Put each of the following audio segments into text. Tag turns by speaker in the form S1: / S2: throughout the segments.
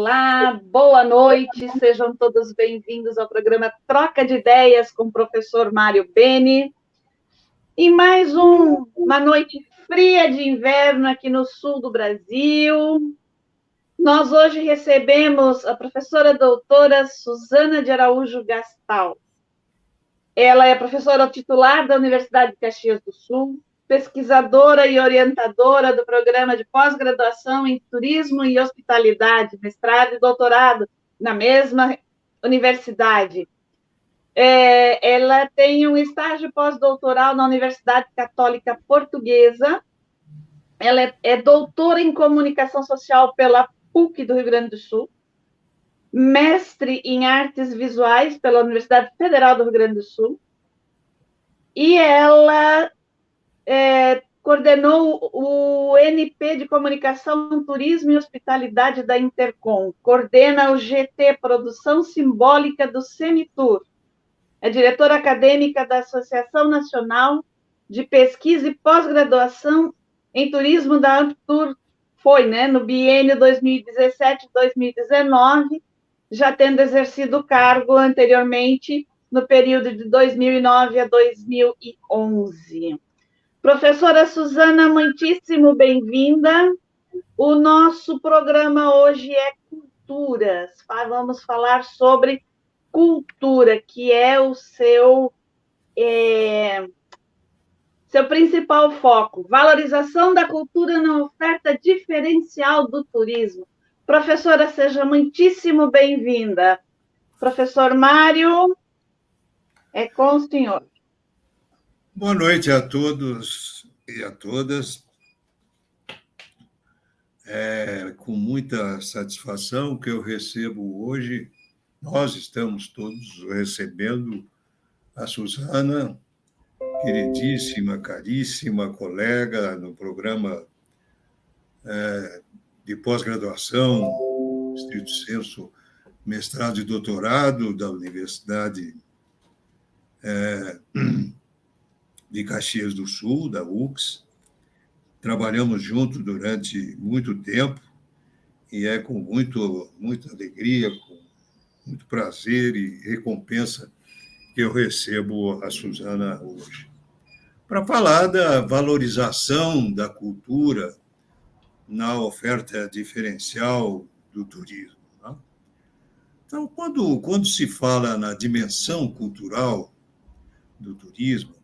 S1: Olá, boa noite, sejam todos bem-vindos ao programa Troca de Ideias com o professor Mário Beni. E mais uma noite fria de inverno aqui no sul do Brasil. Nós hoje recebemos a professora doutora Suzana de Araújo Gastal. Ela é professora titular da Universidade de Caxias do Sul, pesquisadora e orientadora do programa de pós-graduação em Turismo e Hospitalidade, mestrado e doutorado na mesma universidade. Ela tem um estágio pós-doutoral na Universidade Católica Portuguesa. Ela é doutora em Comunicação Social pela PUC do Rio Grande do Sul, mestre em Artes Visuais pela Universidade Federal do Rio Grande do Sul, e ela coordenou o NP de Comunicação, Turismo e Hospitalidade da Intercom, coordena o GT Produção Simbólica do Semitur, é diretora acadêmica da Associação Nacional de Pesquisa e Pós-Graduação em Turismo da Amptur, no biênio 2017-2019, já tendo exercido o cargo anteriormente no período de 2009 a 2011. Professora Suzana, muitíssimo bem-vinda. O nosso programa hoje é Culturas. Vamos falar sobre cultura, que é o seu principal foco. Valorização da cultura na oferta diferencial do turismo. Professora, seja muitíssimo bem-vinda. Professor Mário, é com o senhor.
S2: Boa noite a todos e a todas. É com muita satisfação que eu recebo hoje, nós estamos todos recebendo a Suzana, queridíssima, caríssima colega no programa de pós-graduação, estrito senso, mestrado e doutorado da Universidade de Caxias do Sul, da UX. Trabalhamos juntos durante muito tempo e é com muita alegria, com muito prazer e recompensa que eu recebo a Suzana hoje, para falar da valorização da cultura na oferta diferencial do turismo. Né? Então, quando se fala na dimensão cultural do turismo,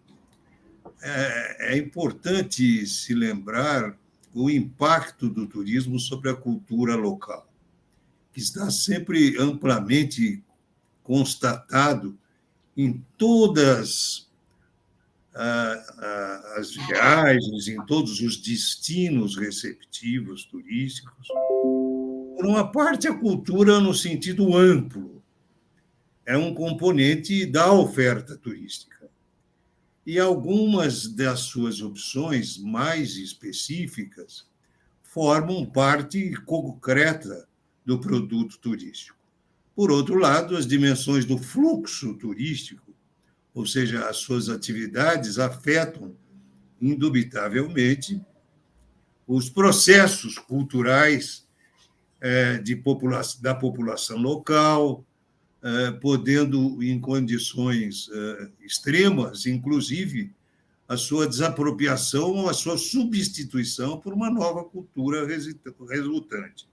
S2: é importante se lembrar o impacto do turismo sobre a cultura local, que está sempre amplamente constatado em todas as viagens, em todos os destinos receptivos turísticos. Por uma parte, a cultura, no sentido amplo, é um componente da oferta turística. E algumas das suas opções mais específicas formam parte concreta do produto turístico. Por outro lado, as dimensões do fluxo turístico, ou seja, as suas atividades, afetam, indubitavelmente, os processos culturais da população local, podendo, em condições extremas, inclusive, a sua desapropriação ou a sua substituição por uma nova cultura resultante.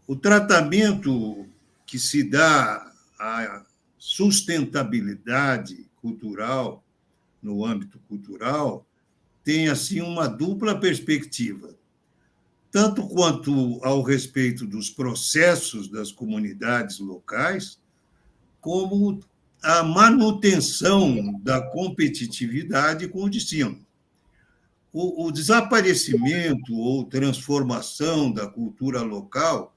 S2: O tratamento que se dá à sustentabilidade cultural, no âmbito cultural, tem, assim, uma dupla perspectiva, tanto quanto ao respeito dos processos das comunidades locais, como a manutenção da competitividade com o destino. O desaparecimento ou transformação da cultura local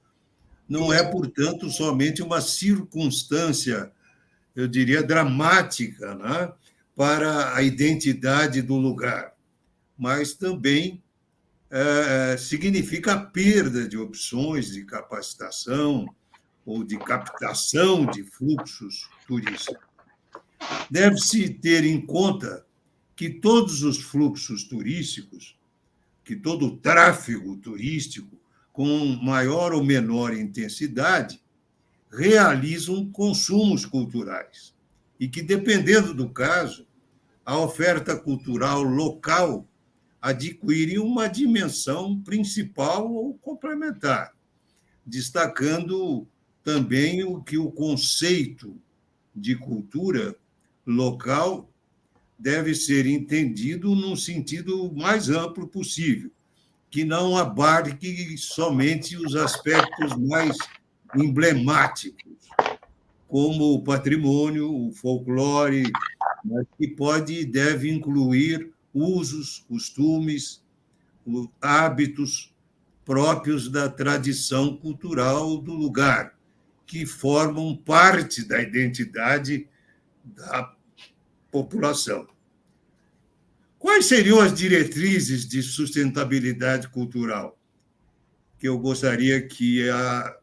S2: não é, portanto, somente uma circunstância, eu diria, dramática, né, para a identidade do lugar, mas também significa a perda de opções de capacitação ou de captação de fluxos turísticos. Deve-se ter em conta que todos os fluxos turísticos que todo o tráfego turístico, com maior ou menor intensidade, realizam consumos culturais e que, dependendo do caso, a oferta cultural local adquire uma dimensão principal ou complementar, destacando também o que o conceito de cultura local deve ser entendido num sentido mais amplo possível, que não abarque somente os aspectos mais emblemáticos, como o patrimônio, o folclore, mas que pode e deve incluir usos, costumes, hábitos próprios da tradição cultural do lugar, que formam parte da identidade da população. Quais seriam as diretrizes de sustentabilidade cultural? Que eu gostaria que a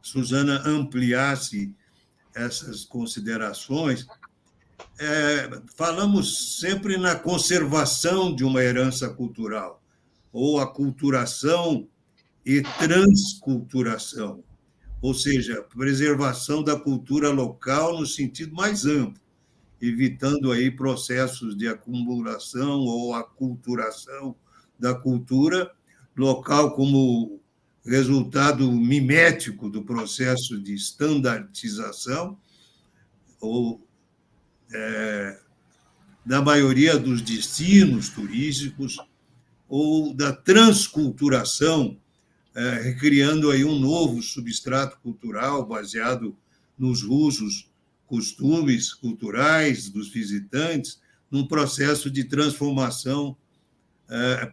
S2: Suzana ampliasse essas considerações. Falamos sempre na conservação de uma herança cultural, ou aculturação e transculturação, ou seja, preservação da cultura local no sentido mais amplo, evitando aí processos de acumulação ou aculturação da cultura local como resultado mimético do processo de standardização ou da maioria dos destinos turísticos ou da transculturação, recriando aí um novo substrato cultural baseado nos usos, costumes culturais dos visitantes, num processo de transformação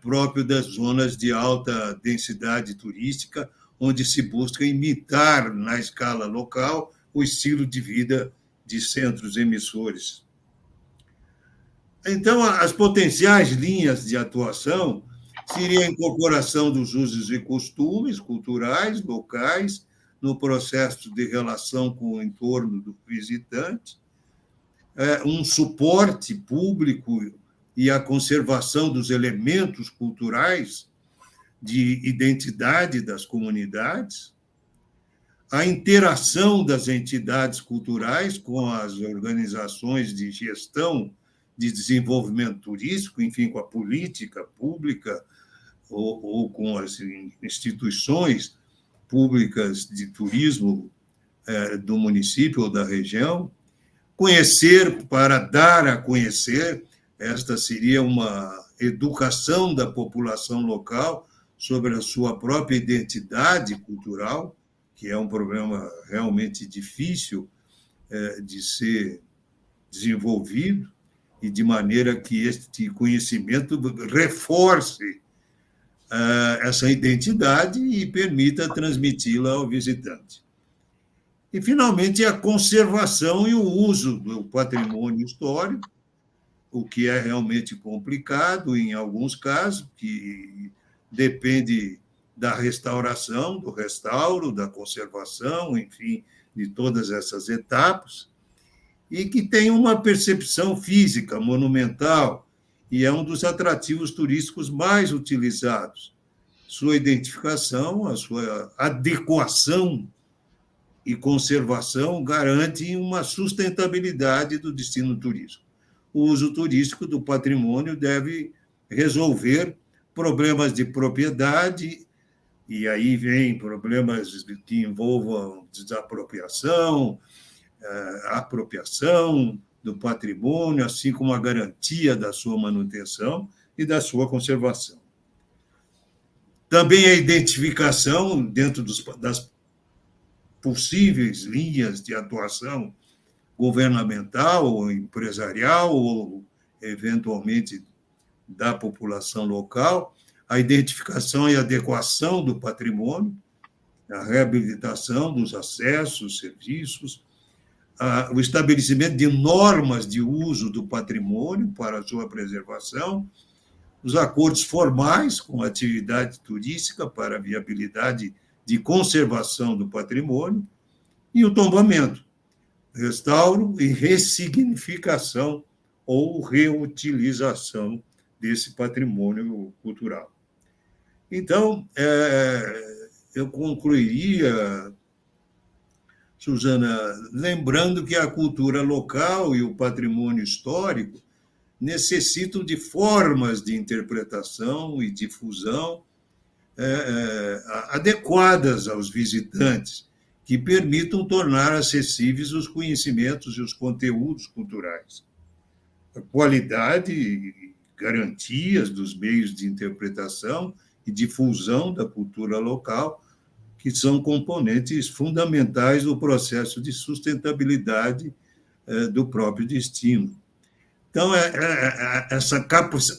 S2: próprio das zonas de alta densidade turística, onde se busca imitar, na escala local, o estilo de vida de centros emissores. Então, as potenciais linhas de atuação seria a incorporação dos usos e costumes culturais locais no processo de relação com o entorno do visitante, um suporte público e a conservação dos elementos culturais de identidade das comunidades, a interação das entidades culturais com as organizações de gestão de desenvolvimento turístico, enfim, com a política pública ou com as instituições públicas de turismo do município ou da região, conhecer para dar a conhecer, esta seria uma educação da população local sobre a sua própria identidade cultural, que é um problema realmente difícil de ser desenvolvido, e de maneira que este conhecimento reforce essa identidade e permita transmiti-la ao visitante. E, finalmente, a conservação e o uso do patrimônio histórico, o que é realmente complicado em alguns casos, que depende da restauração, do restauro, da conservação, enfim, de todas essas etapas, e que tem uma percepção física, monumental, e é um dos atrativos turísticos mais utilizados. Sua identificação, a sua adequação e conservação garantem uma sustentabilidade do destino turístico. O uso turístico do patrimônio deve resolver problemas de propriedade, e aí vem problemas que envolvam desapropriação, apropriação do patrimônio, assim como a garantia da sua manutenção e da sua conservação. Também a identificação, dentro das possíveis linhas de atuação governamental ou empresarial, ou eventualmente da população local, a identificação e adequação do patrimônio, a reabilitação dos acessos, serviços, o estabelecimento de normas de uso do patrimônio para a sua preservação, os acordos formais com a atividade turística para a viabilidade de conservação do patrimônio e o tombamento, restauro e ressignificação ou reutilização desse patrimônio cultural. Então, eu concluiria, Suzana, lembrando que a cultura local e o patrimônio histórico necessitam de formas de interpretação e difusão adequadas aos visitantes, que permitam tornar acessíveis os conhecimentos e os conteúdos culturais. A qualidade e garantias dos meios de interpretação e difusão da cultura local, que são componentes fundamentais do processo de sustentabilidade do próprio destino. Então, essa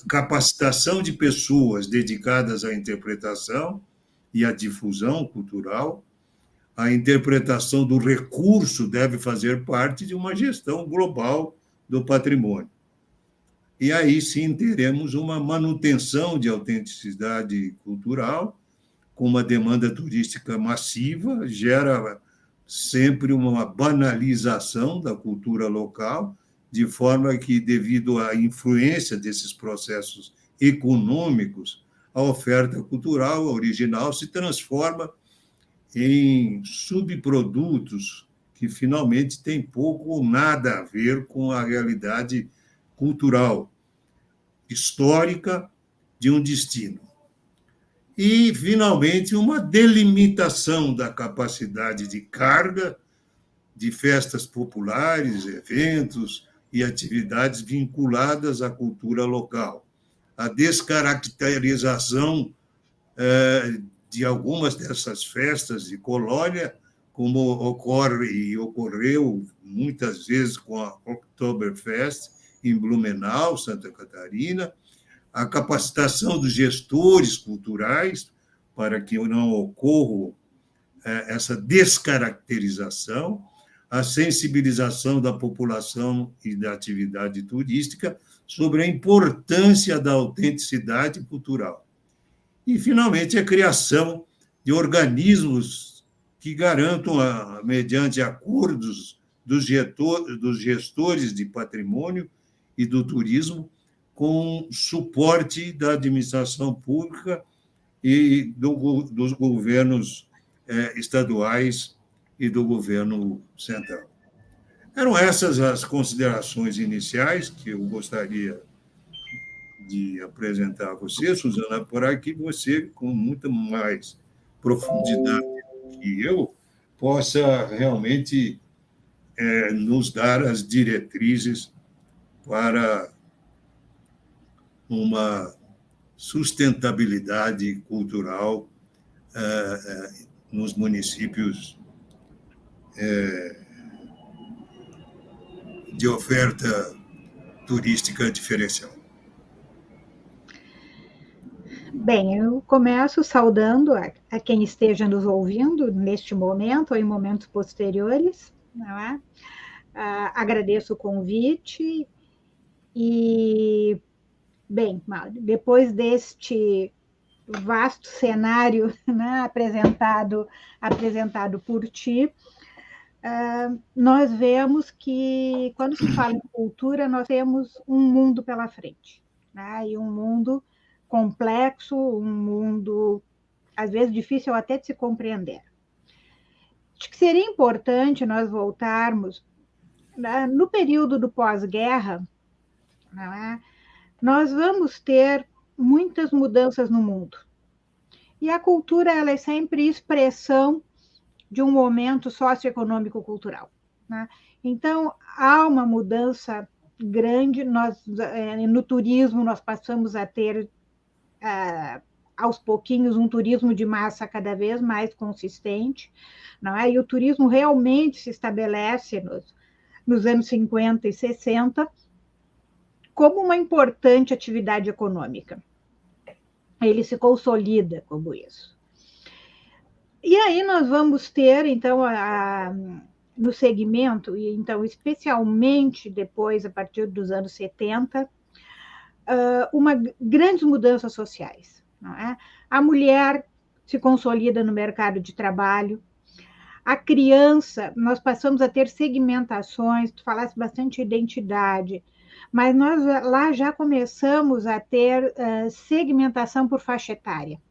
S2: capacitação de pessoas dedicadas à interpretação e à difusão cultural, a interpretação do recurso deve fazer parte de uma gestão global do patrimônio. E aí sim teremos uma manutenção de autenticidade cultural, com uma demanda turística massiva, gera sempre uma banalização da cultura local, de forma que, devido à influência desses processos econômicos, a oferta cultural original se transforma em subprodutos que finalmente têm pouco ou nada a ver com a realidade cultural, histórica de um destino. E, finalmente, uma delimitação da capacidade de carga de festas populares, eventos e atividades vinculadas à cultura local. A descaracterização de algumas dessas festas de colônia, como ocorre e ocorreu muitas vezes com a Oktoberfest em Blumenau, Santa Catarina, a capacitação dos gestores culturais para que não ocorra essa descaracterização, a sensibilização da população e da atividade turística sobre a importância da autenticidade cultural. E, finalmente, a criação de organismos que garantam, mediante acordos dos gestores de patrimônio e do turismo, com suporte da administração pública e dos governos estaduais e do governo central. Eram essas as considerações iniciais que eu gostaria de apresentar a você, Suzana, para que você, com muita mais profundidade que eu, possa realmente nos dar as diretrizes para uma sustentabilidade cultural nos municípios de oferta turística diferencial.
S3: Bem, eu começo saudando a quem esteja nos ouvindo neste momento ou em momentos posteriores, não é? Agradeço o convite e, bem, depois deste vasto cenário, né, apresentado por ti, nós vemos que, quando se fala em cultura, nós temos um mundo pela frente, né, e um mundo complexo, um mundo, às vezes, difícil até de se compreender. Acho que seria importante nós voltarmos, né, no período do pós-guerra, não é? Nós vamos ter muitas mudanças no mundo. E a cultura, ela é sempre expressão de um momento socioeconômico cultural, né? Então, há uma mudança grande. No turismo, nós passamos a ter, aos pouquinhos, um turismo de massa cada vez mais consistente, não é? E o turismo realmente se estabelece nos anos 50 e 60 como uma importante atividade econômica. Ele se consolida como isso. E aí nós vamos ter, então, no segmento, e então especialmente depois, a partir dos anos 70, grandes mudanças sociais, não é? A mulher se consolida no mercado de trabalho, a criança, nós passamos a ter segmentações, tu falaste bastante de identidade, mas nós lá já começamos a ter segmentação por faixa etária.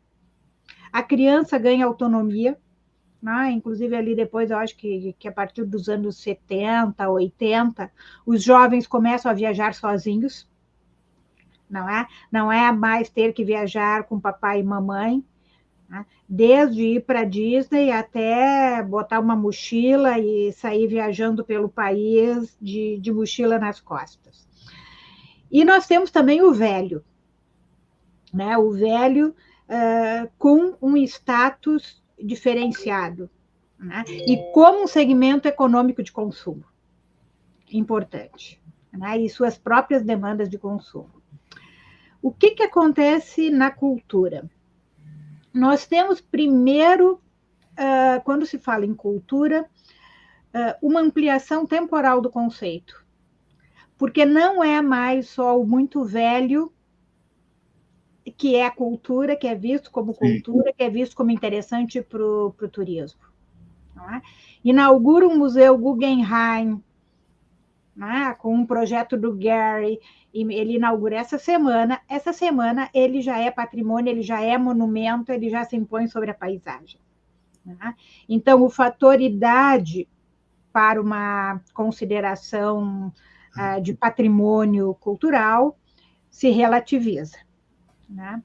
S3: A criança ganha autonomia, né? Inclusive ali depois, eu acho que a partir dos anos 70, 80, os jovens começam a viajar sozinhos, não é mais ter que viajar com papai e mamãe, né? Desde ir para a Disney até botar uma mochila e sair viajando pelo país de mochila nas costas. E nós temos também o velho, né? O velho com um status diferenciado, né? E como um segmento econômico de consumo importante, né? E suas próprias demandas de consumo. O que acontece na cultura? Nós temos, primeiro, quando se fala em cultura, uma ampliação temporal do conceito, porque não é mais só o muito velho que é a cultura, que é visto como cultura, que é visto como interessante para o turismo. Não é? Inaugura um museu Guggenheim, né, com um projeto do Gehry, e ele inaugura essa semana ele já é patrimônio, ele já é monumento, ele já se impõe sobre a paisagem. Né? Então, o fator idade para uma consideração de patrimônio cultural se relativiza. Né?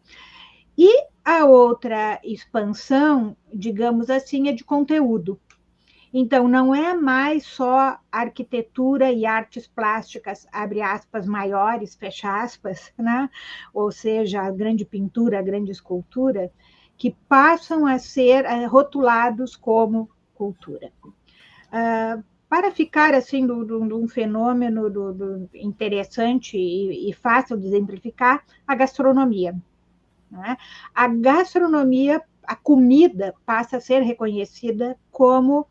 S3: E a outra expansão, digamos assim, é de conteúdo. Então, não é mais só arquitetura e artes plásticas, abre aspas, maiores, fecha aspas, né? Ou seja, a grande pintura, a grande escultura, que passam a ser rotulados como cultura. Para ficar assim de um fenômeno interessante e fácil de exemplificar, a gastronomia. Né? A gastronomia, a comida passa a ser reconhecida como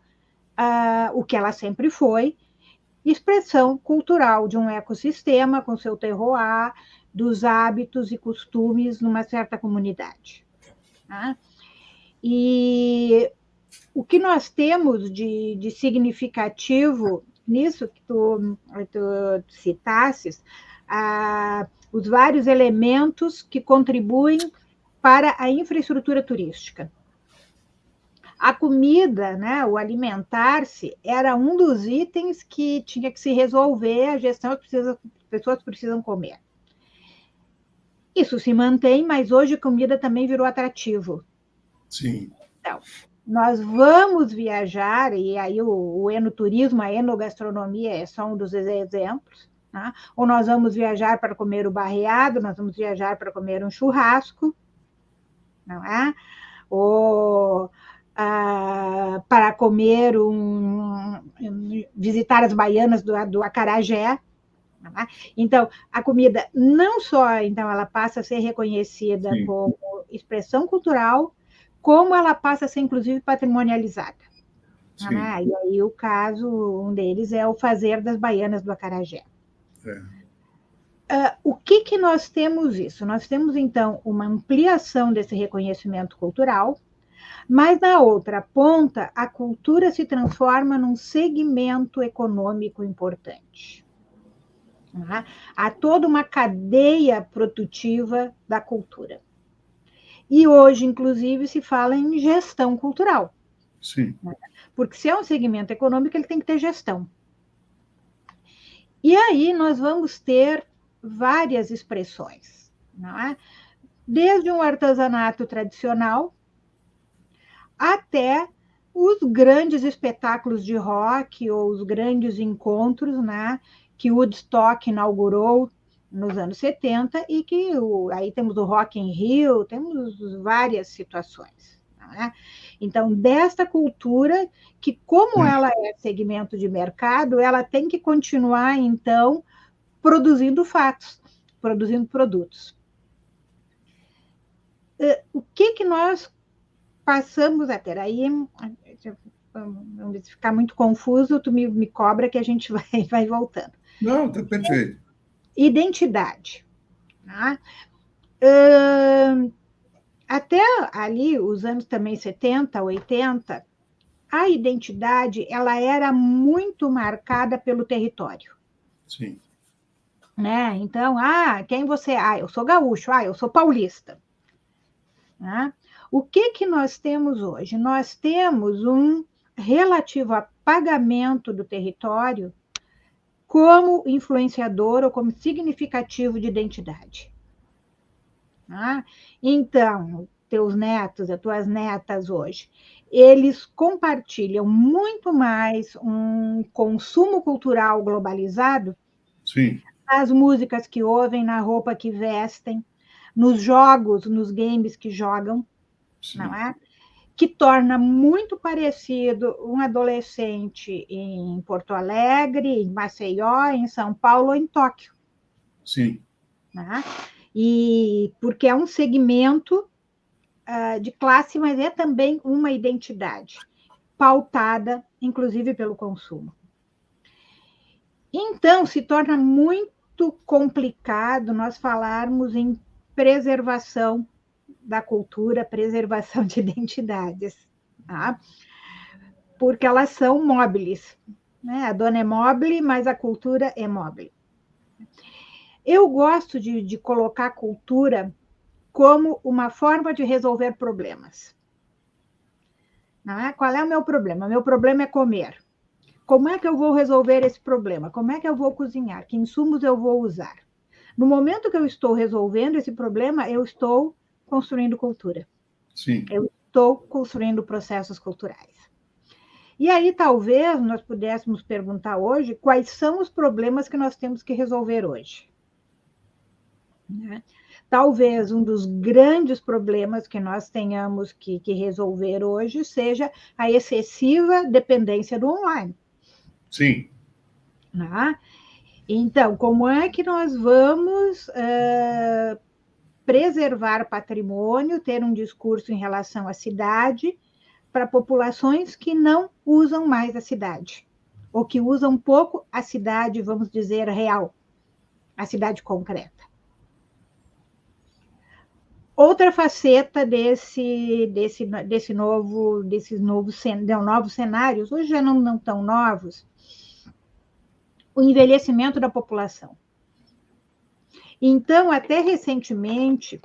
S3: o que ela sempre foi, expressão cultural de um ecossistema com seu terroir, dos hábitos e costumes numa certa comunidade. Né? E o que nós temos de significativo nisso que tu citasses, os vários elementos que contribuem para a infraestrutura turística. A comida, né, o alimentar-se, era um dos itens que tinha que se resolver, a gestão, as pessoas precisam comer. Isso se mantém, mas hoje a comida também virou atrativo.
S2: Sim.
S3: Então, nós vamos viajar, e aí o enoturismo, a enogastronomia é só um dos exemplos, né? Ou nós vamos viajar para comer o barreado, nós vamos viajar para comer um churrasco, não é? Ou para comer visitar as baianas do acarajé. Então, a comida não só, então, ela passa a ser reconhecida como expressão cultural, como ela passa a ser, inclusive, patrimonializada. Né? E aí o caso, um deles é o fazer das baianas do acarajé. O que nós temos isso? Nós temos, então, uma ampliação desse reconhecimento cultural, mas, na outra ponta, a cultura se transforma num segmento econômico importante. Né? Há toda uma cadeia produtiva da cultura. E hoje, inclusive, se fala em gestão cultural.
S2: Sim.
S3: Né? Porque se é um segmento econômico, ele tem que ter gestão. E aí nós vamos ter várias expressões. Não é? Desde um artesanato tradicional, até os grandes espetáculos de rock ou os grandes encontros, né, que Woodstock inaugurou nos anos 70 e que aí temos o Rock in Rio, temos várias situações. Né? Então, desta cultura, que como ela é segmento de mercado, ela tem que continuar, então, produzindo fatos, produzindo produtos. O que nós passamos a ter? Aí, vamos ficar muito confuso, tu me cobra que a gente vai voltando.
S2: Não, está perfeito.
S3: Identidade. Né? Até ali, os anos também 70, 80, a identidade ela era muito marcada pelo território.
S2: Sim.
S3: né? Então, quem você é? Eu sou gaúcho, eu sou paulista. Né? O que nós temos hoje? Nós temos um relativo apagamento do território como influenciador ou como significativo de identidade. Né? Então, teus netos, as tuas netas hoje, eles compartilham muito mais um consumo cultural globalizado.
S2: Sim.
S3: As músicas que ouvem, na roupa que vestem, nos jogos, nos games que jogam, sim, não é? Que torna muito parecido um adolescente em Porto Alegre, em Maceió, em São Paulo ou em Tóquio.
S2: Sim.
S3: Né? E porque é um segmento de classe, mas é também uma identidade pautada, inclusive, pelo consumo. Então, se torna muito complicado nós falarmos em preservação da cultura, preservação de identidades, tá? Porque elas são móveis. Né? A dona é móvel, mas a cultura é móvel. Eu gosto de colocar a cultura como uma forma de resolver problemas. Não é? Qual é o meu problema? Meu problema é comer. Como é que eu vou resolver esse problema? Como é que eu vou cozinhar? Que insumos eu vou usar? No momento que eu estou resolvendo esse problema, eu estou construindo cultura.
S2: Sim.
S3: Eu estou construindo processos culturais. E aí, talvez, nós pudéssemos perguntar hoje quais são os problemas que nós temos que resolver hoje. Né? Talvez um dos grandes problemas que nós tenhamos que resolver hoje seja a excessiva dependência do online.
S2: Sim.
S3: Né? Então, como é que nós vamos preservar patrimônio, ter um discurso em relação à cidade para populações que não usam mais a cidade, ou que usam pouco a cidade, vamos dizer, real, a cidade concreta. Outra faceta desses novos cenários, hoje já não tão novos, o envelhecimento da população. Então, até recentemente,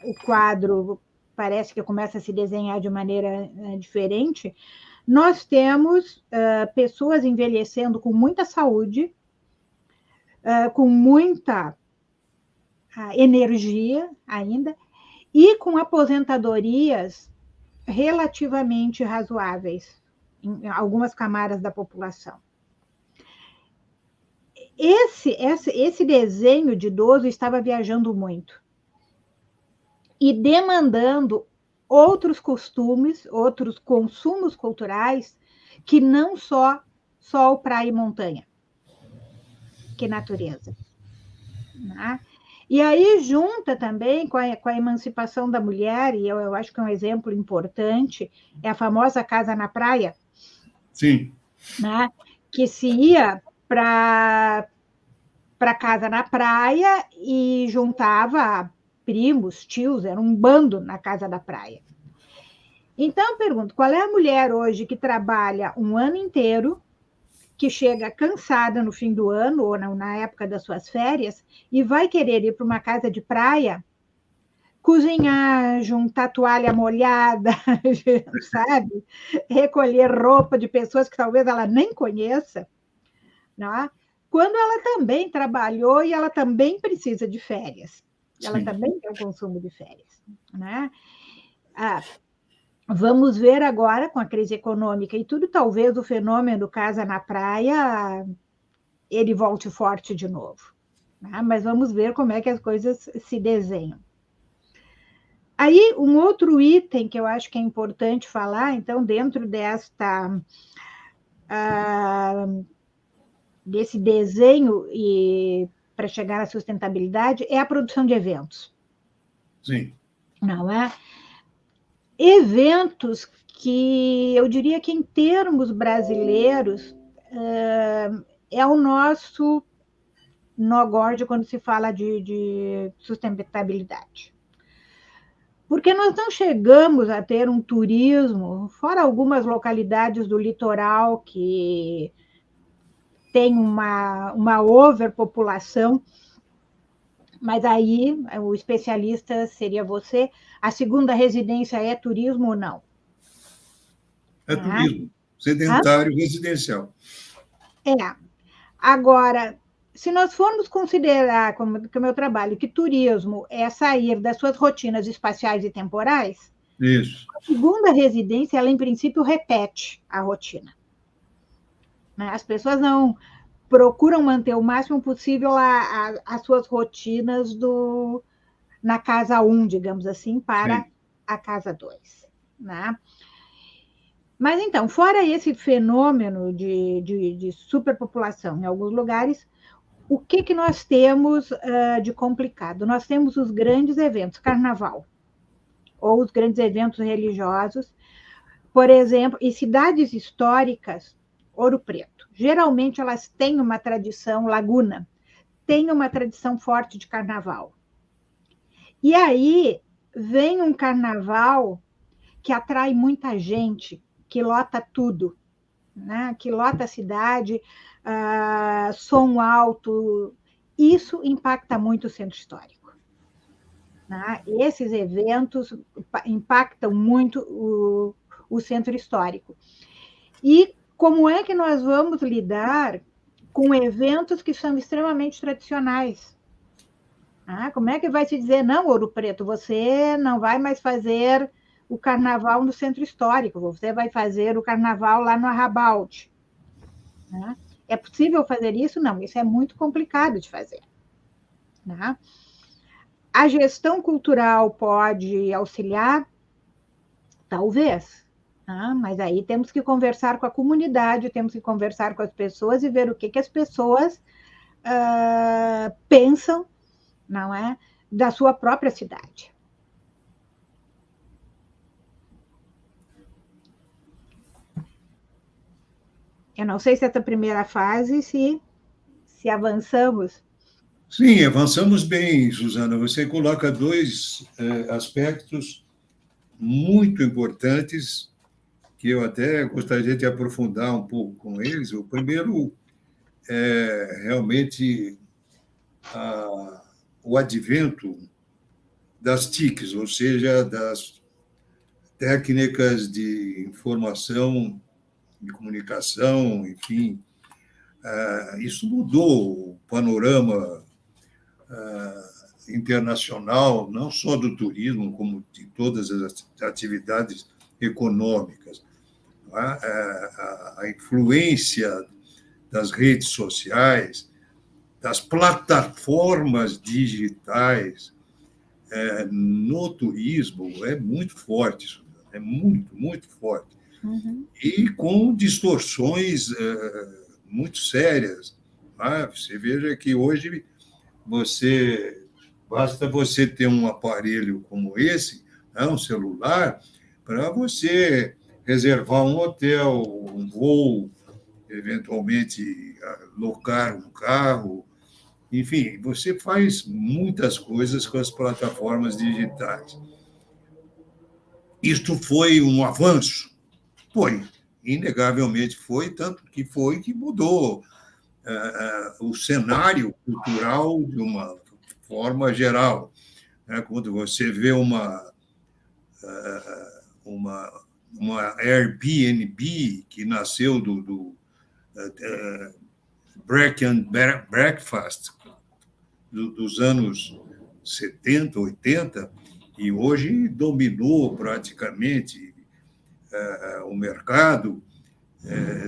S3: o quadro parece que começa a se desenhar de maneira diferente, nós temos pessoas envelhecendo com muita saúde, com muita energia ainda, e com aposentadorias relativamente razoáveis em algumas camadas da população. Esse desenho de idoso estava viajando muito e demandando outros costumes, outros consumos culturais, que não só sol, praia e montanha, que natureza. Né? E aí junta também com a emancipação da mulher, e eu acho que é um exemplo importante, é a famosa casa na praia.
S2: Sim.
S3: Né? Que se ia para casa na praia e juntava primos, tios, era um bando na casa da praia. Então, eu pergunto, qual é a mulher hoje que trabalha um ano inteiro, que chega cansada no fim do ano ou na época das suas férias e vai querer ir para uma casa de praia, cozinhar, juntar toalha molhada, sabe? Recolher roupa de pessoas que talvez ela nem conheça, né? Quando ela também trabalhou e ela também precisa de férias. Ela Sim. também tem um consumo de férias. Né? Vamos ver agora, com a crise econômica e tudo, talvez o fenômeno casa na praia, ele volte forte de novo. Né? Mas vamos ver como é que as coisas se desenham. Aí, um outro item que eu acho que é importante falar, então, dentro desse desenho e para chegar à sustentabilidade, é a produção de eventos.
S2: Sim.
S3: Não é? Eventos que eu diria que, em termos brasileiros, é o nosso nó gordo quando se fala de sustentabilidade. Porque nós não chegamos a ter um turismo, fora algumas localidades do litoral que tem uma overpopulação, mas aí o especialista seria você. A segunda residência é turismo ou não?
S2: É turismo, sedentário residencial.
S3: Agora, se nós formos considerar, como que o meu trabalho, que turismo é sair das suas rotinas espaciais e temporais,
S2: isso.
S3: A segunda residência, ela em princípio repete a rotina. As pessoas não procuram manter o máximo possível as suas rotinas na casa 1, digamos assim, para Sim. a casa 2. Né? Mas, então, fora esse fenômeno de superpopulação em alguns lugares, o que nós temos de complicado? Nós temos os grandes eventos, carnaval, ou os grandes eventos religiosos, por exemplo, em cidades históricas, Ouro Preto, geralmente elas têm uma tradição, Laguna, tem uma tradição forte de carnaval. E aí vem um carnaval que atrai muita gente, que lota tudo, né? Que lota a cidade, som alto, isso impacta muito o centro histórico. Né? Esses eventos impactam muito o centro histórico. E como é que nós vamos lidar com eventos que são extremamente tradicionais? Como é que vai se dizer, não, Ouro Preto, você não vai mais fazer o carnaval no centro histórico, você vai fazer o carnaval lá no Arrabalde. É possível fazer isso? Não, isso é muito complicado de fazer. A gestão cultural pode auxiliar? Talvez. Mas aí temos que conversar com a comunidade, temos que conversar com as pessoas e ver o que as pessoas pensam, não é, da sua própria cidade. Eu não sei se essa primeira fase, se avançamos.
S2: Sim, avançamos bem, Suzana. Você coloca dois aspectos muito importantes que eu até gostaria de aprofundar um pouco com eles. O primeiro é realmente o advento das TICs, ou seja, das técnicas de informação, de comunicação, enfim. Isso mudou o panorama internacional, não só do turismo, como de todas as atividades econômicas. A influência das redes sociais, das plataformas digitais no turismo é muito forte, é muito, muito forte.
S3: Uhum.
S2: E com distorções muito sérias. Você veja que hoje basta você ter um aparelho como esse, um celular, para você reservar um hotel, um voo, eventualmente locar um carro. Enfim, você faz muitas coisas com as plataformas digitais. Isto foi um avanço? Foi, inegavelmente foi, tanto que foi que mudou o cenário cultural de uma forma geral. Quando você vê uma Airbnb que nasceu do Break and Breakfast dos anos 70, 80, e hoje dominou praticamente o mercado,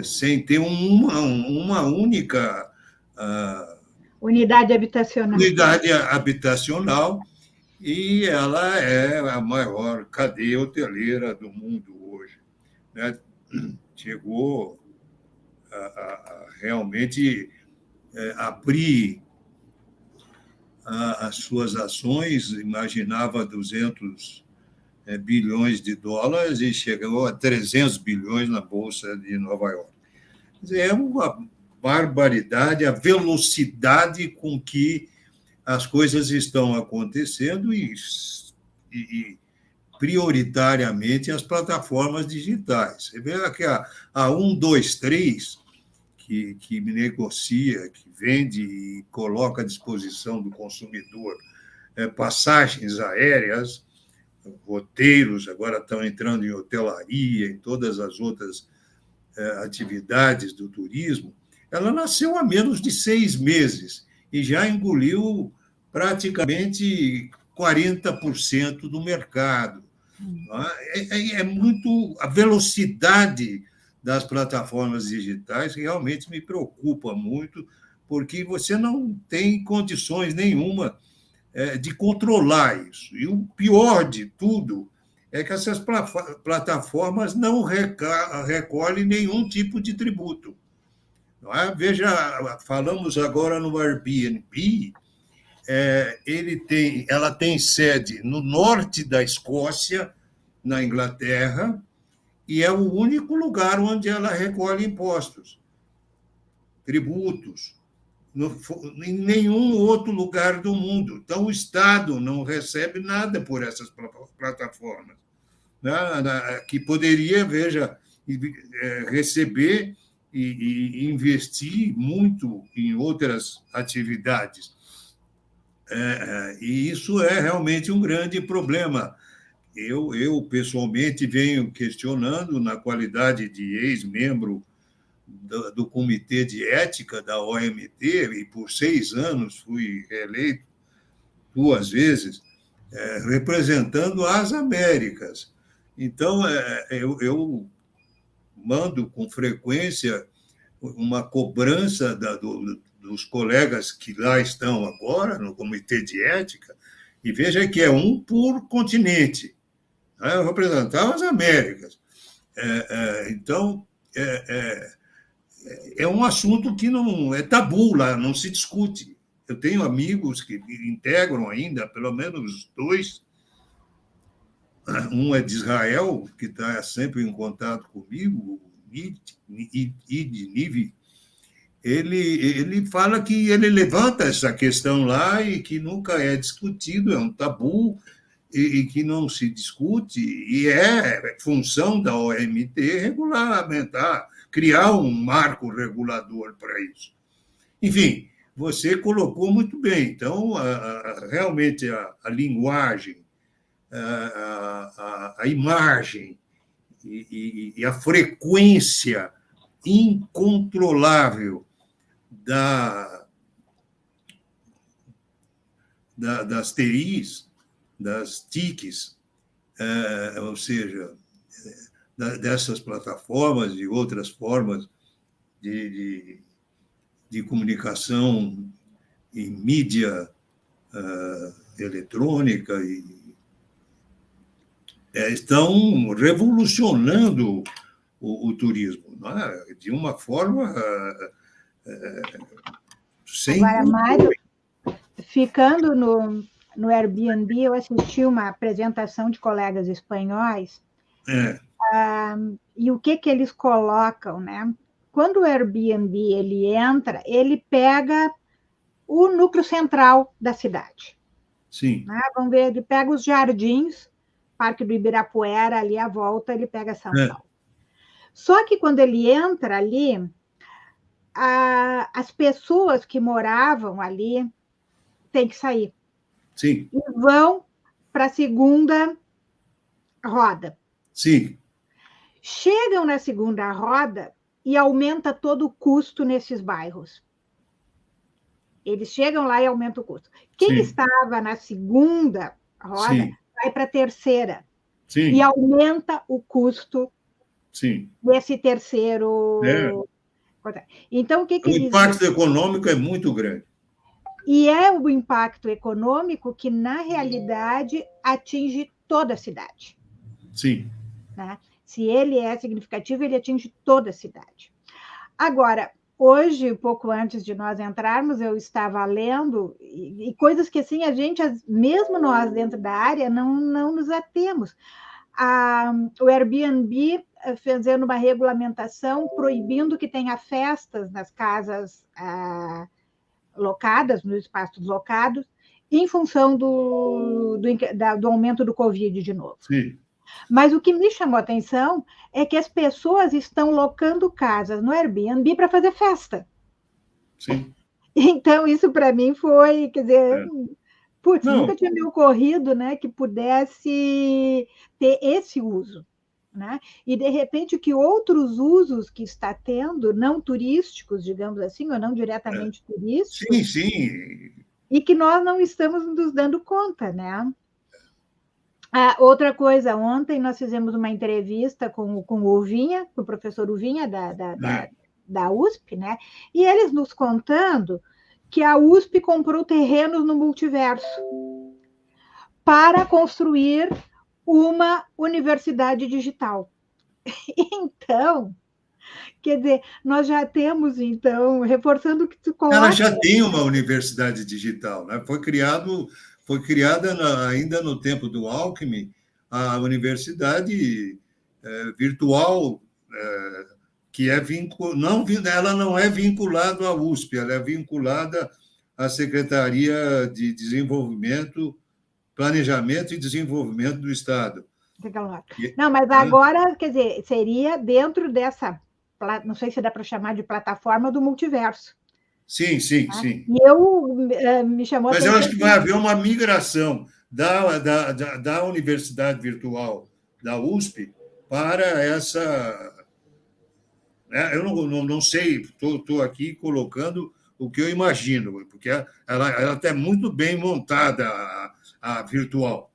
S2: sem ter uma única
S3: unidade habitacional.
S2: E ela é a maior cadeia hoteleira do mundo hoje. Né? Chegou a realmente abrir as suas ações, imaginava 200 bilhões de dólares e chegou a 300 bilhões na Bolsa de Nova York. É uma barbaridade a velocidade com que as coisas estão acontecendo e prioritariamente as plataformas digitais. Você vê que a 123, que negocia, que vende e coloca à disposição do consumidor passagens aéreas, roteiros, agora estão entrando em hotelaria, em todas as outras atividades do turismo, ela nasceu há menos de 6 meses e já engoliu praticamente 40% do mercado. É muito... A velocidade das plataformas digitais realmente me preocupa muito, porque você não tem condições nenhuma de controlar isso. E o pior de tudo é que essas plataformas não recolhem nenhum tipo de tributo. Não é? Veja, falamos agora no Airbnb, ela tem sede no norte da Escócia, na Inglaterra, e é o único lugar onde ela recolhe impostos, tributos, em nenhum outro lugar do mundo. Então, o Estado não recebe nada por essas plataformas, né? Que poderia, veja, receber e investir muito em outras atividades. E isso é realmente um grande problema. Eu pessoalmente, venho questionando, na qualidade de ex-membro do Comitê de Ética da OMT, e por 6 anos fui reeleito 2 vezes, representando as Américas. Então, eu mando com frequência uma cobrança dos colegas que lá estão agora, no Comitê de Ética, e veja que é um por continente. Eu representava as Américas. Então, é um assunto que não é tabu lá, não se discute. Eu tenho amigos que integram ainda, pelo menos 2. Um é de Israel, que está sempre em contato comigo, Nivi. Ele fala que ele levanta essa questão lá e que nunca é discutido, é um tabu, e que não se discute, e é função da OMT regulamentar, criar um marco regulador para isso. Enfim, você colocou muito bem. Então, realmente, a linguagem, a imagem e a frequência incontrolável das TIs, das TICs, ou seja, dessas plataformas e outras formas de comunicação em mídia eletrônica, estão revolucionando o turismo, não é? De uma forma sem
S3: Agora, Mário, ficando no Airbnb, eu assisti uma apresentação de colegas espanhóis, e o que eles colocam, né? Quando o Airbnb ele entra, ele pega o núcleo central da cidade.
S2: Sim.
S3: Né? Vamos ver, ele pega os jardins, Parque do Ibirapuera, ali à volta, ele pega São Paulo. Só que quando ele entra ali, as pessoas que moravam ali têm que sair.
S2: Sim.
S3: E vão para a segunda roda.
S2: Sim.
S3: Chegam na segunda roda e aumenta todo o custo nesses bairros. Eles chegam lá e aumentam o custo. Quem estava na segunda roda vai para a terceira. E aumenta o custo desse terceiro. Então, o
S2: impacto econômico é muito grande.
S3: E é o impacto econômico que, na realidade, atinge toda a cidade.
S2: Sim.
S3: Né? Se ele é significativo, ele atinge toda a cidade. Agora, hoje, pouco antes de nós entrarmos, eu estava lendo, e coisas que, assim, a gente, mesmo nós dentro da área, não nos atemos. O Airbnb fazendo uma regulamentação proibindo que tenha festas nas casas locadas, nos espaços locados, em função do aumento do Covid de novo.
S2: Sim.
S3: Mas o que me chamou a atenção é que as pessoas estão locando casas no Airbnb para fazer festa.
S2: Sim.
S3: Então, isso para mim foi, quer dizer, putz,
S2: Não,
S3: nunca tinha me ocorrido, né, que pudesse ter esse uso, né? E, de repente, que outros usos que está tendo, não turísticos, digamos assim, ou não diretamente
S2: sim,
S3: turísticos,
S2: sim.
S3: e que nós não estamos nos dando conta, né? Outra coisa, ontem nós fizemos uma entrevista com o Uvinha, com o professor Uvinha da USP, né? E eles nos contando que a USP comprou terrenos no multiverso para construir uma universidade digital. Então, quer dizer, nós já temos, então, reforçando o que tu
S2: Ela
S3: coloca.
S2: já tem uma universidade digital, né? Foi criada ainda no tempo do Alckmin, a universidade virtual, que ela não é vinculada à USP, ela é vinculada à Secretaria de Desenvolvimento, Planejamento e Desenvolvimento do Estado.
S3: Não, mas agora, quer dizer, seria dentro dessa, não sei se dá para chamar de plataforma do multiverso.
S2: Sim, sim, sim.
S3: E me chamou a
S2: Mas
S3: atenção.
S2: eu acho que vai haver uma migração da universidade virtual da USP para essa. Eu não sei, estou aqui colocando o que eu imagino, porque ela está muito bem montada, a virtual.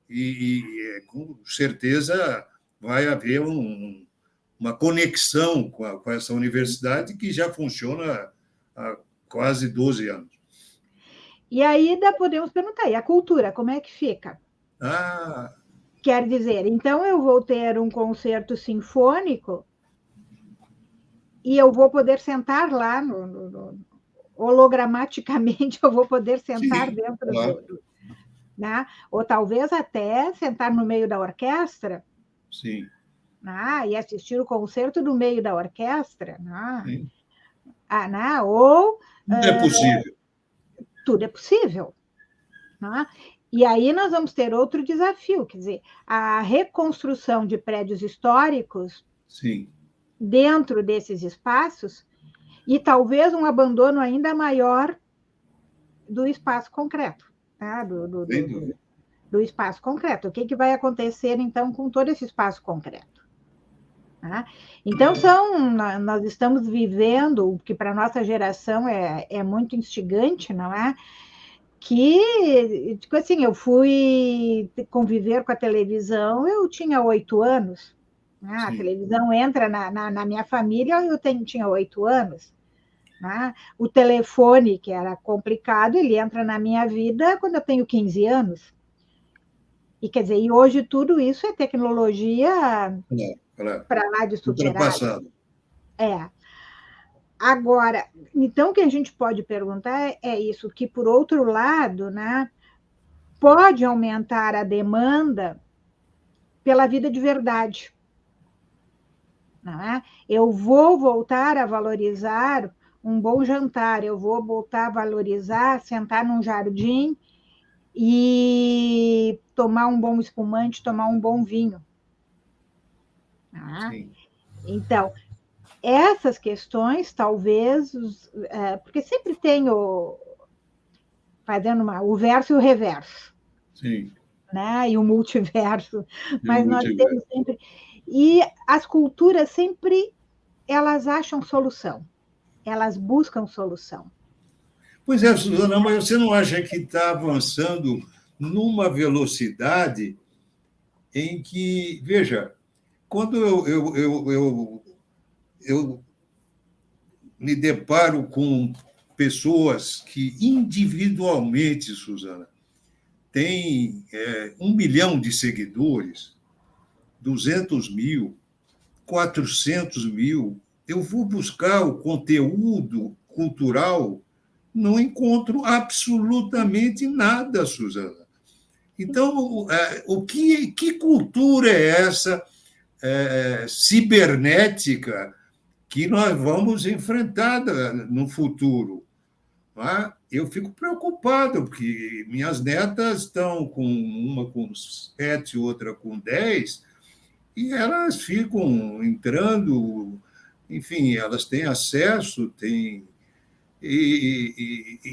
S2: E com certeza vai haver uma conexão com essa universidade que já funciona há quase 12 anos.
S3: E aí podemos perguntar, e a cultura, como é que fica? Quer dizer, então eu vou ter um concerto sinfônico e eu vou poder sentar lá, hologramaticamente, eu vou poder sentar dentro né? Ou talvez até sentar no meio da orquestra.
S2: Sim.
S3: E assistir o concerto no meio da orquestra. Sim. Ou...
S2: Tudo é possível.
S3: Tudo é possível. E aí nós vamos ter outro desafio, quer dizer, a reconstrução de prédios históricos.
S2: Sim.
S3: Dentro desses espaços, e talvez um abandono ainda maior do espaço concreto, tá? do espaço concreto. O que vai acontecer, então, com todo esse espaço concreto? Tá? Então, nós estamos vivendo, o que para a nossa geração é muito instigante, não é? Que, tipo assim, eu fui conviver com a televisão, eu tinha 8 anos, a televisão entra na minha família, eu tinha 8 anos. O telefone, que era complicado, ele entra na minha vida quando eu tenho 15 anos. E, quer dizer, e hoje tudo isso é tecnologia para lá de superada. Agora, então, o que a gente pode perguntar é isso, que, por outro lado, né, pode aumentar a demanda pela vida de verdade. Não é? Eu vou voltar a valorizar um bom jantar, eu vou voltar a valorizar sentar num jardim e tomar um bom espumante, tomar um bom vinho. Então, essas questões, talvez, porque sempre tem fazendo o verso e o reverso.
S2: Sim.
S3: Né? E o multiverso. Mas nós temos sempre... E as culturas sempre, elas acham solução. Elas buscam solução.
S2: Pois é, Suzana, mas você não acha que está avançando numa velocidade em que, veja, quando eu me deparo com pessoas que individualmente, Suzana, têm 1 milhão de seguidores, 200 mil, 400 mil, eu vou buscar o conteúdo cultural, não encontro absolutamente nada, Suzana. Então, que cultura é essa cibernética que nós vamos enfrentar no futuro? eu fico preocupado, porque minhas netas estão com uma com 7, outra com 10, e elas ficam entrando, enfim, elas têm acesso, e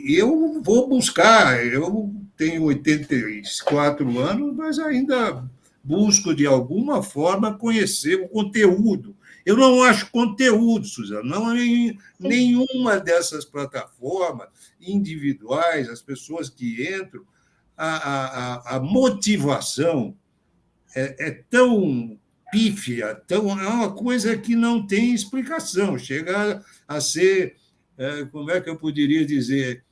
S2: eu vou buscar, eu tenho 84 anos, mas ainda busco, de alguma forma, conhecer o conteúdo. Eu não acho conteúdo, Suzana, não em nenhuma dessas plataformas individuais, as pessoas que entram, a motivação é tão pífia, é uma coisa que não tem explicação, chega a ser, como é que eu poderia dizer,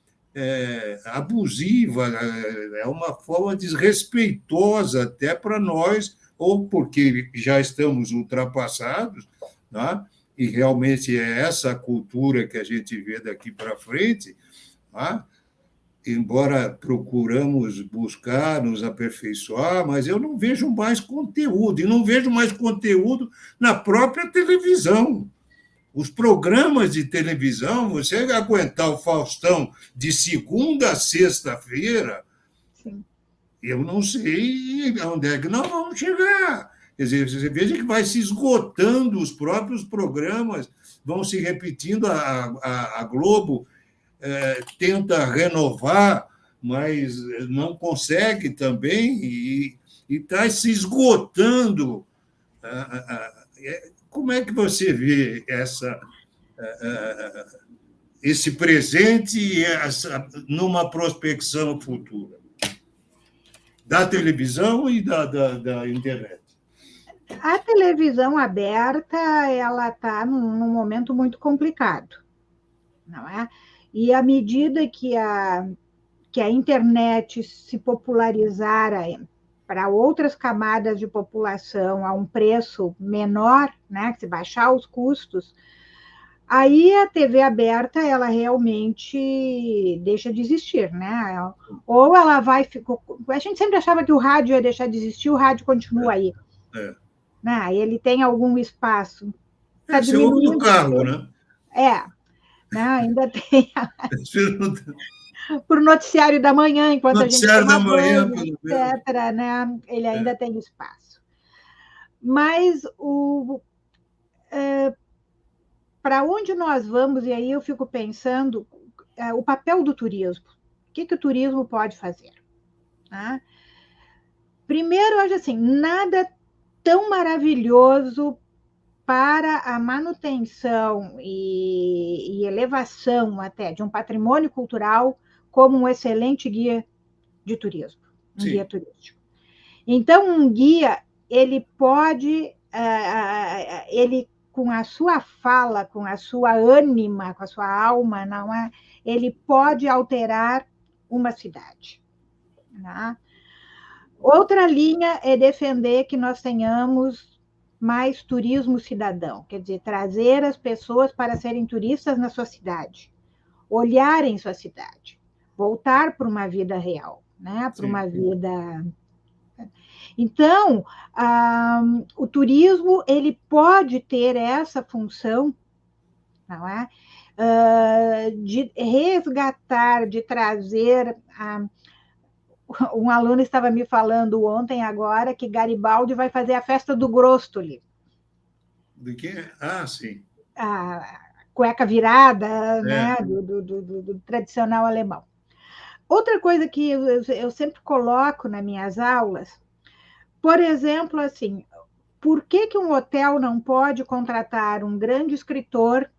S2: abusiva, é uma forma desrespeitosa até para nós, ou porque já estamos ultrapassados, né? E realmente é essa cultura que a gente vê daqui para frente, né? Embora procuramos buscar, nos aperfeiçoar, mas eu não vejo mais conteúdo, e não vejo mais conteúdo na própria televisão. Os programas de televisão, você aguentar o Faustão de segunda a sexta-feira, eu não sei onde é que nós vamos chegar. Quer dizer, você veja que vai se esgotando os próprios programas, vão se repetindo, a Globo tenta renovar, mas não consegue também, e está se esgotando. Como é que você vê esse presente e numa prospecção futura da televisão e da internet?
S3: A televisão aberta, ela está num momento muito complicado, não é? E à medida que a internet se popularizar para outras camadas de população a um preço menor, né, se baixar os custos, aí a TV aberta, ela realmente deixa de existir, né? Ou ela vai... A gente sempre achava que o rádio ia deixar de existir, o rádio continua aí. Né? Ele tem algum espaço. Está diminuindo.
S2: Você ouve no carro, né?
S3: Né? Ainda tem... Por noticiário da manhã, enquanto
S2: noticiário
S3: a gente toma
S2: manhã,
S3: banho, etc., né? Ele ainda tem espaço. Mas para onde nós vamos, e aí eu fico pensando, o papel do turismo. O que o turismo pode fazer? Tá? Primeiro, eu acho assim, nada tão maravilhoso para a manutenção e elevação até de um patrimônio cultural como um excelente guia de turismo, guia turístico. Então, um guia, ele pode, ele com a sua fala, com a sua ânima, com a sua alma, não é? Ele pode alterar uma cidade. Né? Outra linha é defender que nós tenhamos mais turismo cidadão, quer dizer, trazer as pessoas para serem turistas na sua cidade, olharem sua cidade, voltar para uma vida real, né? Para uma vida... Então, o turismo, ele pode ter essa função, não é? De resgatar, de trazer... Um aluno estava me falando ontem, agora, que Garibaldi vai fazer a festa do Grostoli.
S2: Do quê? Sim.
S3: A cueca virada, né? Do tradicional alemão. Outra coisa que eu sempre coloco nas minhas aulas, por exemplo, assim, por que um hotel não pode contratar um grande escritor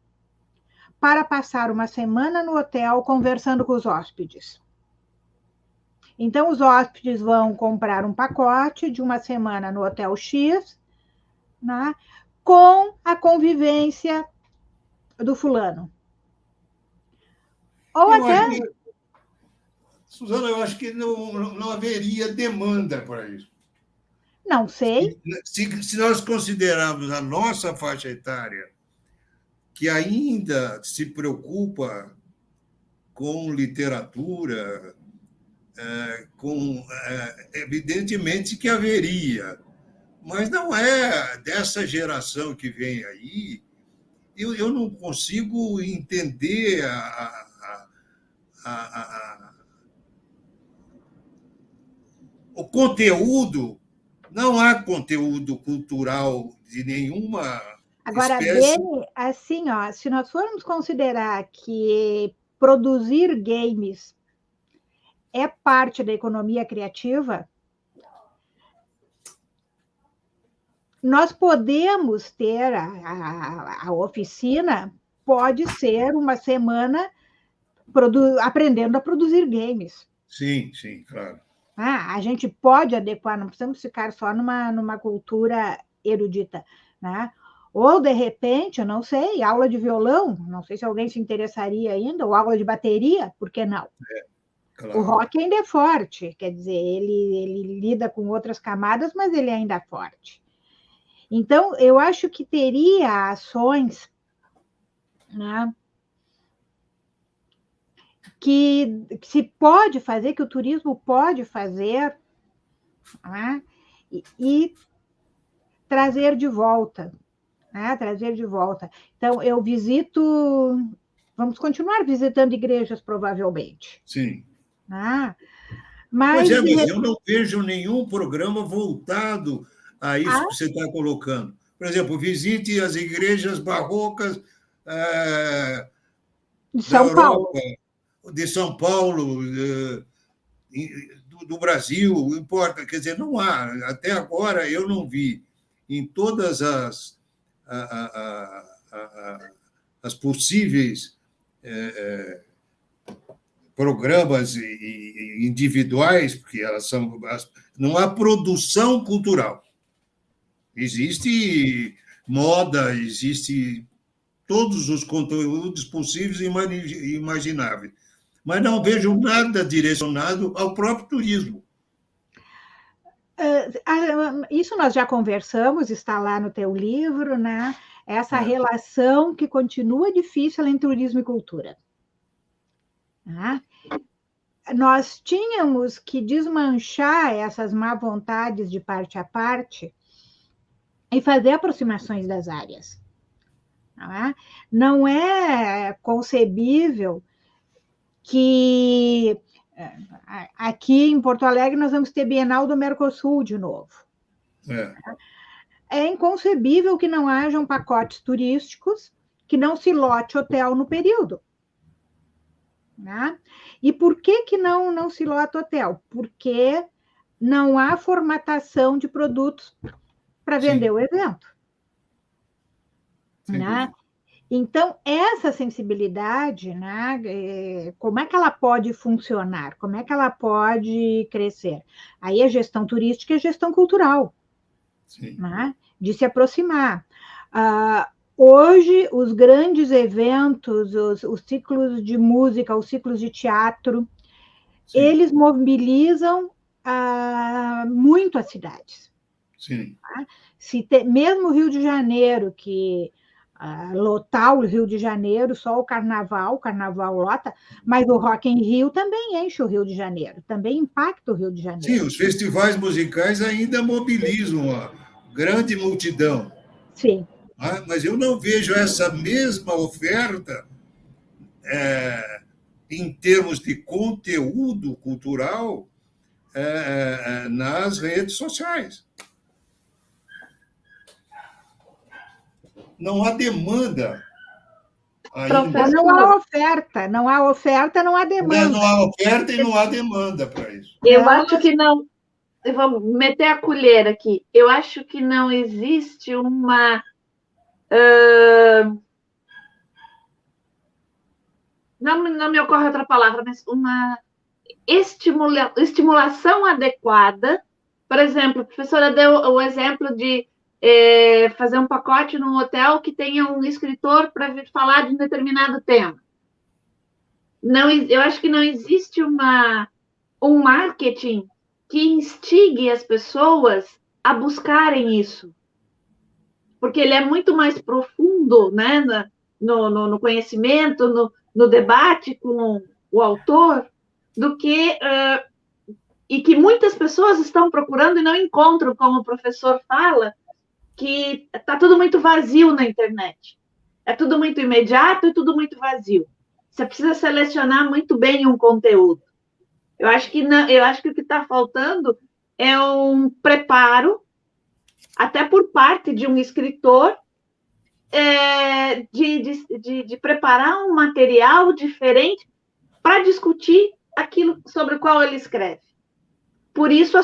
S3: para passar uma semana no hotel conversando com os hóspedes? Então, os hóspedes vão comprar um pacote de uma semana no Hotel X, né, com a convivência do fulano. Ou
S2: Suzana, eu acho que não haveria demanda para isso.
S3: Não sei.
S2: Se nós considerarmos a nossa faixa etária, que ainda se preocupa com literatura, evidentemente que haveria, mas não é dessa geração que vem aí. Eu não consigo entender o conteúdo, não há conteúdo cultural de nenhuma
S3: Agora,
S2: espécie.
S3: Beni, assim, ó, se nós formos considerar que produzir games é parte da economia criativa, nós podemos ter a oficina, pode ser uma semana aprendendo a produzir games.
S2: Sim, sim, claro.
S3: A gente pode adequar, não precisamos ficar só numa cultura erudita, né? Ou, de repente, eu não sei, aula de violão, não sei se alguém se interessaria ainda, ou aula de bateria, por que não?
S2: Claro.
S3: O rock ainda é forte, quer dizer, ele lida com outras camadas, mas ele ainda é forte. Então, eu acho que teria ações, né, que se pode fazer, que o turismo pode fazer, né, e trazer de volta, né, trazer de volta. Então, eu vamos continuar visitando igrejas, provavelmente.
S2: Sim.
S3: Mas
S2: eu não vejo nenhum programa voltado a isso que você está colocando. Por exemplo, visite as igrejas barrocas
S3: de São Paulo.
S2: De São Paulo, do Brasil, importa. Quer dizer, não há. Até agora eu não vi em todas as possíveis programas individuais, porque elas são. Não há produção cultural. Existe moda, existe todos os conteúdos possíveis e imagináveis, mas não vejo nada direcionado ao próprio turismo.
S3: Isso nós já conversamos, está lá no teu livro, né? Essa relação que continua difícil entre turismo e cultura. Nós tínhamos que desmanchar essas má vontades de parte a parte e fazer aproximações das áreas. Não é concebível que aqui em Porto Alegre nós vamos ter Bienal do Mercosul de novo. É inconcebível que não hajam pacotes turísticos, que não se lote hotel no período. E por que não se lota hotel? Porque não há formatação de produtos para vender o evento. Então, essa sensibilidade, como é que ela pode funcionar? Como é que ela pode crescer? Aí a gestão turística e a gestão cultural, de se aproximar. Hoje, os grandes eventos, os ciclos de música, os ciclos de teatro, eles mobilizam muito as cidades. Mesmo o Rio de Janeiro, que lotar o Rio de Janeiro, só o carnaval lota, mas o Rock in Rio também enche o Rio de Janeiro, também impacta o Rio de Janeiro.
S2: Sim, os festivais musicais ainda mobilizam a grande multidão.
S3: Sim.
S2: Mas eu não vejo essa mesma oferta em termos de conteúdo cultural nas redes sociais. Não há demanda.
S3: Ainda. Não há oferta, não há demanda.
S2: Não há oferta e não há demanda para isso.
S1: Eu acho que não. Vamos meter a colher aqui. Eu acho que não existe uma. Não me ocorre outra palavra, mas uma estimulação adequada. Por exemplo, a professora deu o exemplo de fazer um pacote num hotel que tenha um escritor para vir falar de um determinado tema. Não, eu acho que não existe um marketing que instigue as pessoas a buscarem isso. Porque ele é muito mais profundo, né, no conhecimento, no debate com o autor, do que... e que muitas pessoas estão procurando e não encontram, como o professor fala, que está tudo muito vazio na internet. É tudo muito imediato e tudo muito vazio. Você precisa selecionar muito bem um conteúdo. Eu acho que o que está faltando é um preparo, até por parte de um escritor, de preparar um material diferente para discutir aquilo sobre o qual ele escreve. Por isso,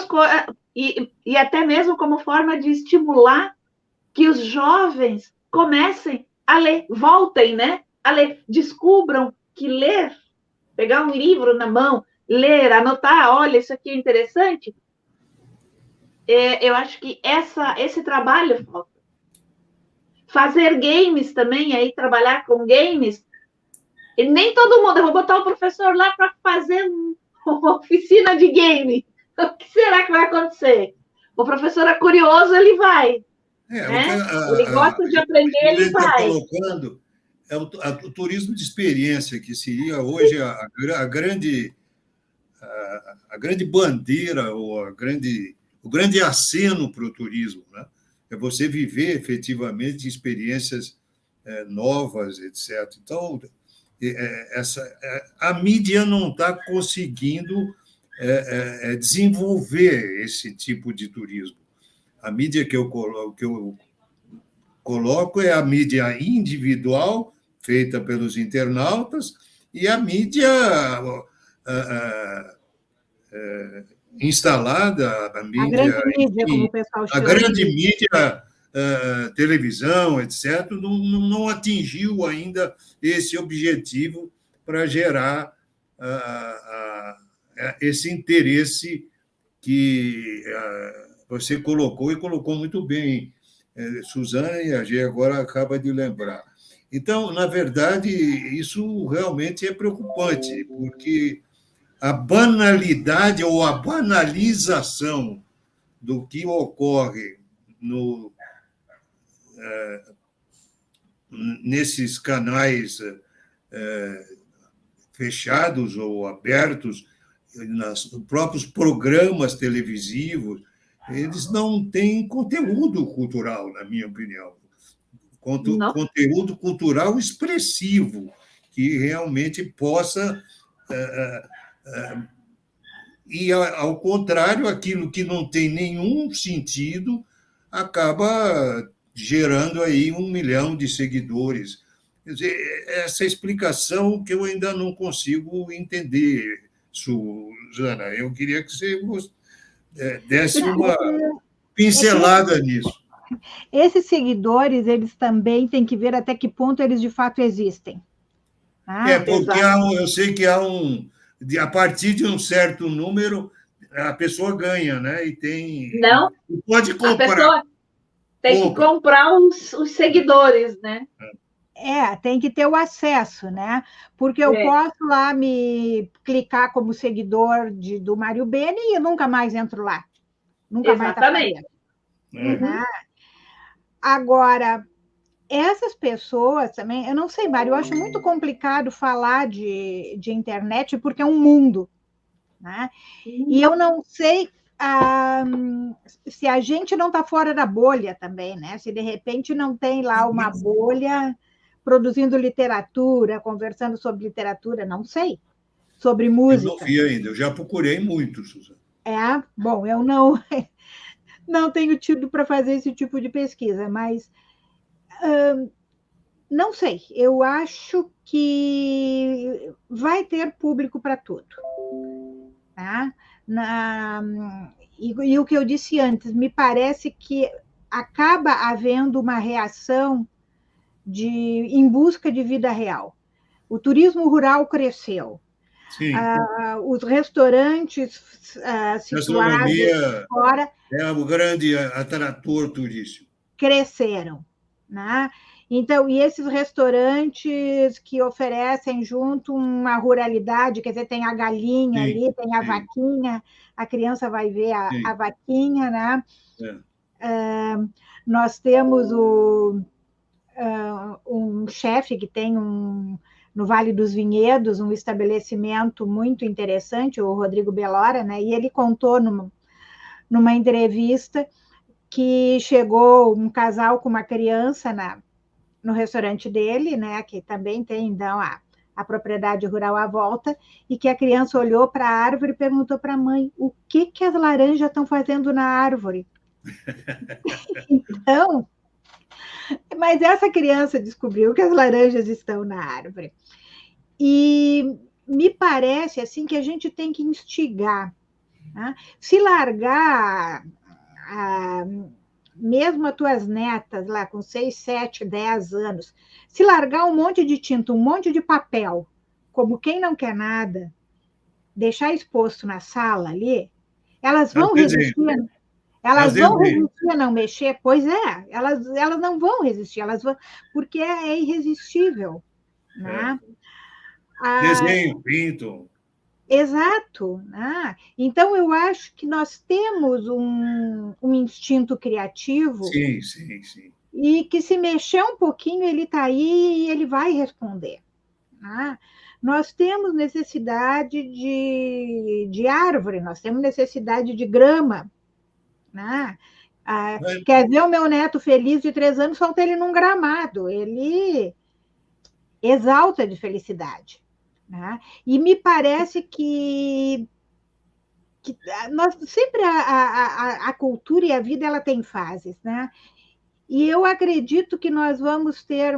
S1: e até mesmo como forma de estimular que os jovens comecem a ler, voltem, né? A ler, descubram que ler, pegar um livro na mão, ler, anotar, olha, isso aqui é interessante. Eu acho que esse trabalho falta. Fazer games também, aí trabalhar com games, e nem todo mundo, eu vou botar o professor lá para fazer uma oficina de game. O que será que vai acontecer? O professor é curioso, ele vai. Ele gosta de aprender, ele vai.
S2: Colocando é o turismo de experiência, que seria hoje a grande bandeira, ou o grande aceno para o turismo, né? É você viver efetivamente experiências novas, etc. Então, a mídia não está conseguindo desenvolver esse tipo de turismo. A mídia que eu coloco é a mídia individual, feita pelos internautas, e a mídia instalada, a
S3: grande mídia, como o pessoal chama.
S2: A grande mídia, televisão, etc., não atingiu ainda esse objetivo para gerar esse interesse que você colocou, e colocou muito bem, Suzana, e a Gê agora acaba de lembrar. Então, na verdade, isso realmente é preocupante, porque a banalidade ou a banalização do que ocorre nesses canais fechados ou abertos, nos próprios programas televisivos, eles não têm conteúdo cultural, na minha opinião. Conteúdo cultural expressivo, que realmente possa... E, ao contrário, aquilo que não tem nenhum sentido acaba gerando aí 1 milhão de seguidores. Quer dizer, essa explicação que eu ainda não consigo entender, Suzana. Eu queria que você desse uma pincelada nisso.
S3: Esses seguidores, eles também têm que ver até que ponto eles de fato existem.
S2: Porque eu sei que a partir de um certo número, a pessoa ganha, né? E tem.
S1: Não.
S2: Pode comprar.
S1: A pessoa tem que comprar os seguidores, né?
S3: Tem que ter o acesso, né? Porque eu posso lá me clicar como seguidor do Mário Beni e eu nunca mais entro lá. Nunca mais está aparecendo. Né? Agora, essas pessoas também, eu não sei, Mário, eu acho muito complicado falar de internet porque é um mundo, né? E eu não sei se a gente não está fora da bolha também, né? Se de repente não tem lá uma bolha produzindo literatura, conversando sobre literatura, não sei, sobre música.
S2: Eu não vi ainda, eu já procurei muito, Suzana.
S3: Bom, eu não tenho tido para fazer esse tipo de pesquisa, mas não sei, eu acho que vai ter público para tudo. Tá? E o que eu disse antes, me parece que acaba havendo uma reação em busca de vida real. O turismo rural cresceu.
S2: Sim.
S3: Os restaurantes situados fora
S2: é o grande atrator turístico.
S3: Cresceram, né? Então, e esses restaurantes que oferecem junto uma ruralidade, quer dizer, tem a galinha ali, tem a vaquinha, a criança vai ver a vaquinha, né? Nós temos um chefe que tem no Vale dos Vinhedos, um estabelecimento muito interessante, o Rodrigo Belora, né? E ele contou numa entrevista que chegou um casal com uma criança no restaurante dele, né? Que também tem, então, a propriedade rural à volta, e que a criança olhou para a árvore e perguntou para a mãe: o que as laranjas estão fazendo na árvore? Então, mas essa criança descobriu que as laranjas estão na árvore. E me parece assim que a gente tem que instigar, né? Se largar, mesmo as tuas netas lá com 6, 7, 10 anos, se largar um monte de tinta, um monte de papel, como quem não quer nada, deixar exposto na sala ali, elas vão resistir. Elas vão resistir a não mexer? Pois é, elas não vão resistir, elas vão, porque é irresistível. Né?
S2: Desenho, pinto.
S3: Exato. Né? Então, eu acho que nós temos um instinto criativo.
S2: Sim, sim, sim.
S3: E que se mexer um pouquinho, ele está aí e ele vai responder. Né? Nós temos necessidade de árvore, nós temos necessidade de grama. Né? Quer ver o meu neto feliz de 3 anos, solta ele num gramado, ele exalta de felicidade. Né? E me parece que nós sempre a cultura e a vida ela tem fases, né? E eu acredito que nós vamos ter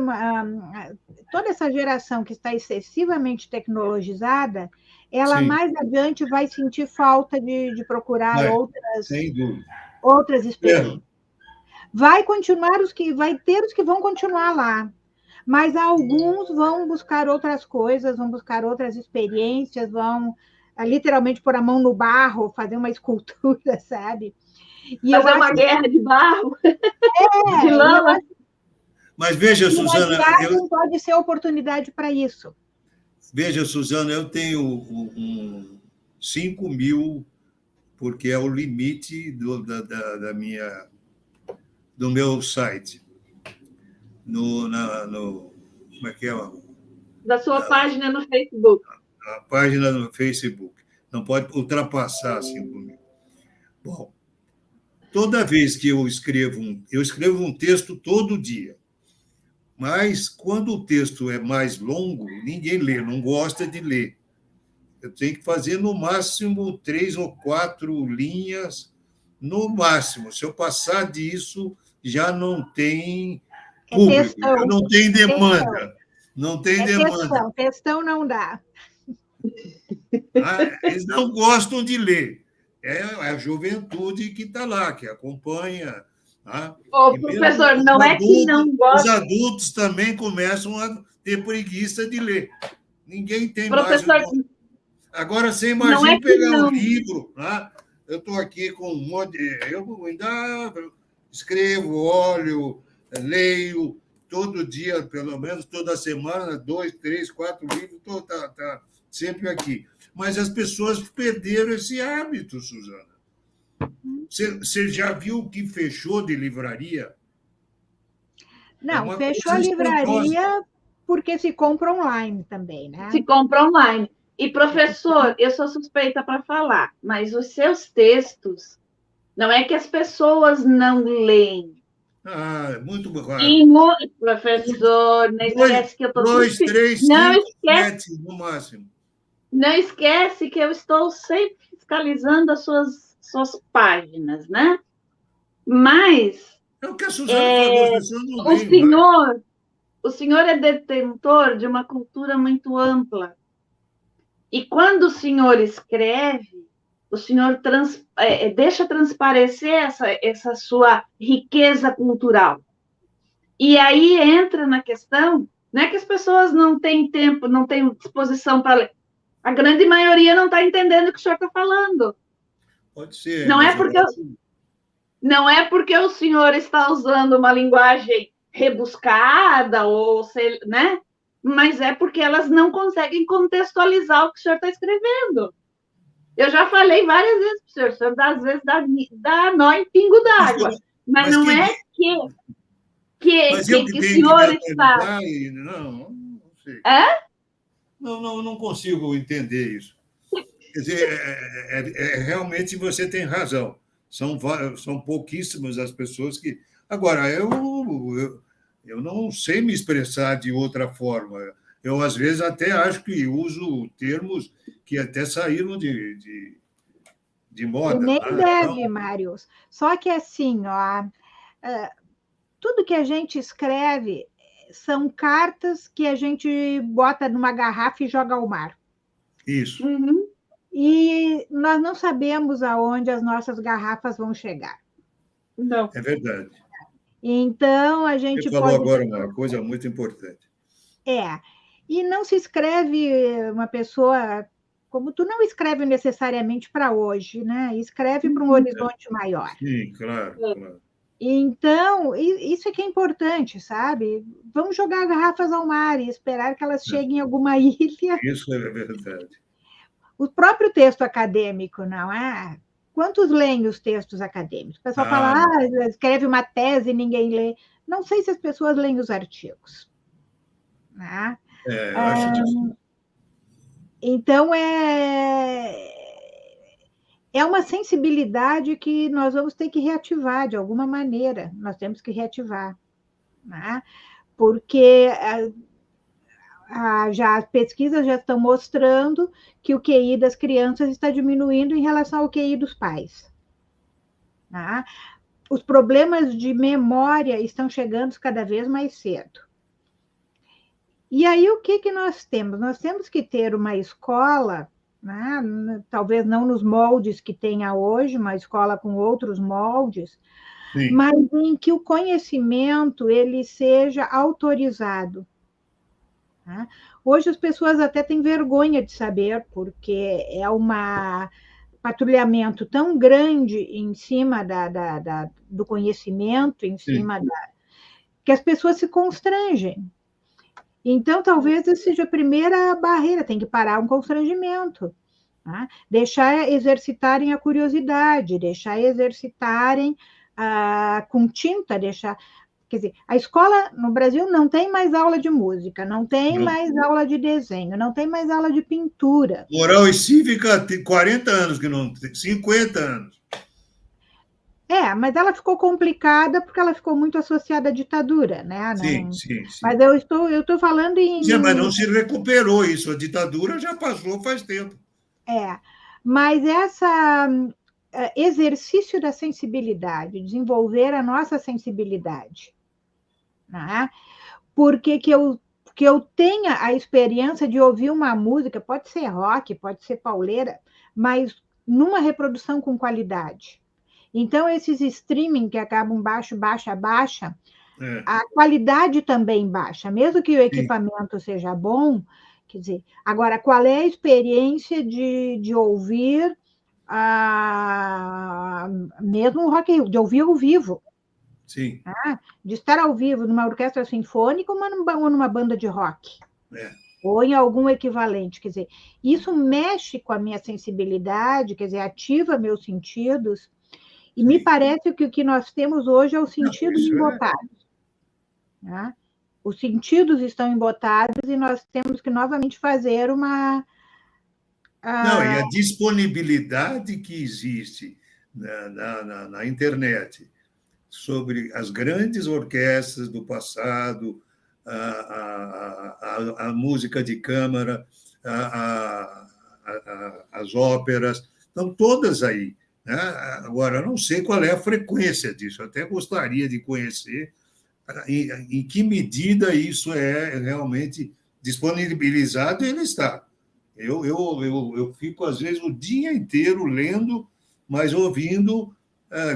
S3: toda essa geração que está excessivamente tecnologizada, ela
S2: Sim.
S3: mais adiante vai sentir falta de procurar outras experiências. Vai ter os que vão continuar lá, mas alguns vão buscar outras coisas, vão buscar outras experiências, vão literalmente pôr a mão no barro, fazer uma escultura, sabe?
S1: E fazer uma guerra de barro, de lama.
S2: Mas veja, Suzana...
S3: Não pode ser oportunidade para isso.
S2: Veja, Suzana, eu tenho 5.000, porque é o limite do meu site. Como é que é?
S1: Da sua página no Facebook.
S2: A página no Facebook. Não pode ultrapassar 5.000. Bom, toda vez que eu escrevo um texto todo dia. Mas, quando o texto é mais longo, ninguém lê, não gosta de ler. Eu tenho que fazer, no máximo, 3 ou 4 linhas, no máximo. Se eu passar disso, já não tem público, já não tem demanda. Não tem demanda.
S3: Textão não dá.
S2: Eles não gostam de ler. É a juventude que está lá, que acompanha...
S1: professor, não é que não gosta.
S2: Os adultos também começam a ter preguiça de ler. Ninguém tem
S1: professor,
S2: mais... Agora, você imagina pegar um livro. Né? Eu estou aqui com um monte... Eu ainda escrevo, olho, leio, todo dia, pelo menos toda semana, 2, 3, 4 livros, tá sempre aqui. Mas as pessoas perderam esse hábito, Suzana. Você já viu o que fechou de livraria?
S3: Não, fechou a livraria porque se compra online também, né?
S1: Se compra online. E, professor, eu sou suspeita para falar, mas os seus textos, não é que as pessoas não leem.
S2: Muito raro.
S1: Professor, não esquece que eu estou...
S2: 2, 3, 5, 7, no máximo.
S1: Não esquece que eu estou sempre fiscalizando as suas páginas, né? Mas
S2: é o que a Suzana falou,
S1: o senhor é detentor de uma cultura muito ampla. E quando o senhor escreve, o senhor deixa transparecer essa sua riqueza cultural. E aí entra na questão, não é que as pessoas não têm tempo, não têm disposição para ler. A grande maioria não está entendendo o que o senhor está falando.
S2: Pode ser.
S1: Não é porque o senhor está usando uma linguagem rebuscada, né? Mas é porque elas não conseguem contextualizar o que o senhor está escrevendo. Eu já falei várias vezes para o senhor às vezes dá nó em pingo d'água. Mas não é que o senhor está...
S2: Não sei.
S1: Não,
S2: não consigo entender isso. Quer dizer, realmente você tem razão. São pouquíssimas as pessoas que... Agora, eu não sei me expressar de outra forma. Eu, às vezes, até acho que uso termos que até saíram de
S3: E
S2: moda.
S3: nem
S2: Né?
S3: deve,
S2: Então,
S3: Mários. Só que assim, ó, tudo que a gente escreve são cartas que a gente bota numa garrafa e joga ao mar.
S2: isso,
S1: Uhum.
S3: E nós não sabemos aonde as nossas garrafas vão chegar.
S1: Não.
S2: é verdade.
S3: Então, a
S2: Você
S3: gente
S2: falou
S3: pode.
S2: agora uma coisa muito importante.
S3: É. E não se escreve uma pessoa. Como tu não escreve necessariamente para hoje, né? Escreve para um
S1: Uhum.
S3: horizonte maior.
S2: Sim, claro,
S1: É.
S2: claro.
S3: Então, isso é que é importante, sabe? Vamos jogar garrafas ao mar e esperar que elas cheguem em alguma ilha.
S2: Isso é verdade.
S3: O próprio texto acadêmico, não é? Quantos leem os textos acadêmicos? O pessoal fala,
S2: Ah,
S3: escreve uma tese e ninguém lê. Não sei se as pessoas leem os artigos. Né?
S2: acho difícil.
S3: Então, é uma sensibilidade que nós vamos ter que reativar de alguma maneira. Nós temos que reativar. Né? Porque as pesquisas já estão mostrando que o QI das crianças está diminuindo em relação ao QI dos pais. Né? Os problemas de memória estão chegando cada vez mais cedo. E aí, o que nós temos? Nós temos que ter uma escola, né? Talvez não nos moldes que tenha hoje, uma escola com outros moldes,
S2: Sim,
S3: mas em que o conhecimento ele seja autorizado. Né? Hoje as pessoas até têm vergonha de saber, porque é um patrulhamento tão grande em cima do conhecimento, em
S2: sim.
S3: cima que as pessoas se constrangem. Então, talvez essa seja a primeira barreira, tem que parar um constrangimento. Né? Deixar exercitarem a curiosidade, deixar exercitarem com tinta, deixar. Quer dizer, a escola no Brasil não tem mais aula de música, não tem
S2: Não.
S3: mais aula de desenho, não tem mais aula de pintura.
S2: Moral e cívica tem 40 anos que não tem, 50 anos.
S3: Mas ela ficou complicada porque ela ficou muito associada à ditadura, né?
S2: Sim,
S3: Não,
S2: sim,
S3: mas
S2: sim.
S3: eu estou falando
S2: Mas não se recuperou isso. A ditadura já passou faz tempo.
S3: mas essa exercício da sensibilidade, desenvolver a nossa sensibilidade, né? Porque que eu tenha a experiência de ouvir uma música, pode ser rock, pode ser pauleira, mas numa reprodução com qualidade. Então, esses streaming que acabam baixa,
S2: É,
S3: a qualidade também baixa, mesmo que o
S2: sim.
S3: equipamento seja bom, quer dizer, agora, qual é a experiência de ouvir mesmo o Rock in Rio, de ouvir ao vivo,
S2: Sim.
S3: de estar ao vivo numa orquestra sinfônica ou numa banda de rock,
S2: É.
S3: ou em algum equivalente, quer dizer, isso mexe com a minha sensibilidade, quer dizer, ativa meus sentidos, e me
S2: Sim.
S3: parece que o que nós temos hoje é os
S2: Não,
S3: sentidos
S2: isso
S3: embotados. Né? Os sentidos estão embotados e nós temos que novamente fazer uma.
S2: Não, e a disponibilidade que existe na internet sobre as grandes orquestras do passado, a música de câmara, as óperas, estão todas aí. Né? Agora, eu não sei qual é a frequência disso, eu até gostaria de conhecer em que medida isso é realmente disponibilizado, ele está. Eu fico, às vezes, o dia inteiro lendo, mas ouvindo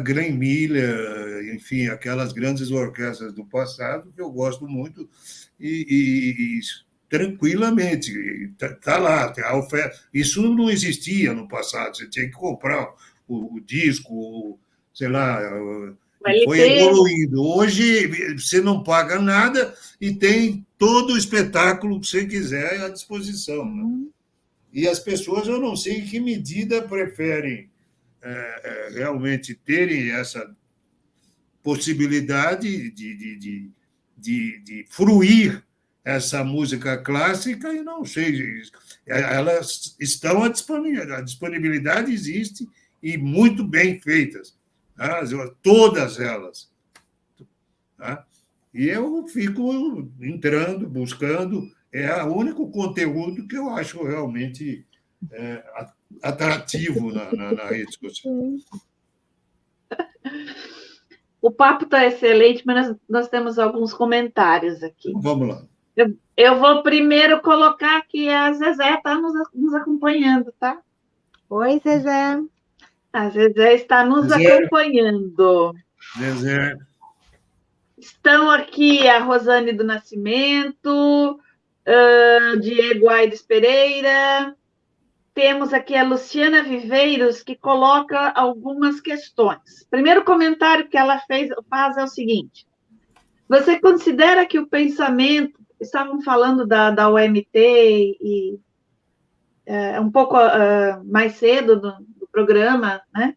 S2: Glenn Miller, enfim, aquelas grandes orquestras do passado que eu gosto muito, e tranquilamente, está lá, a oferta. Isso não existia no passado, você tinha que comprar o disco, sei lá,
S1: O
S2: e foi
S1: LP.
S2: evoluindo. Hoje você não paga nada e tem todo o espetáculo que você quiser à disposição. Né? E as pessoas, eu não sei em que medida preferem realmente terem essa possibilidade de fruir essa música clássica e não sei. Elas estão à disponibilidade, a disponibilidade existe e muito bem feitas. Tá? Todas elas. Tá? E eu fico entrando, buscando, É o único conteúdo que eu acho realmente atrativo na rede social.
S1: O papo está excelente, mas nós temos alguns comentários aqui.
S2: Então, vamos lá.
S1: Eu vou primeiro colocar que a Zezé está nos acompanhando, tá?
S3: Oi, Zezé.
S1: A Zezé está nos acompanhando.
S2: Zezé.
S1: Estão aqui a Rosane do Nascimento, Diego Aides Pereira. Temos aqui a Luciana Viveiros, que coloca algumas questões. Primeiro comentário que ela faz é o seguinte: você considera que o pensamento, estavam falando da OMT e um pouco mais cedo do programa, né?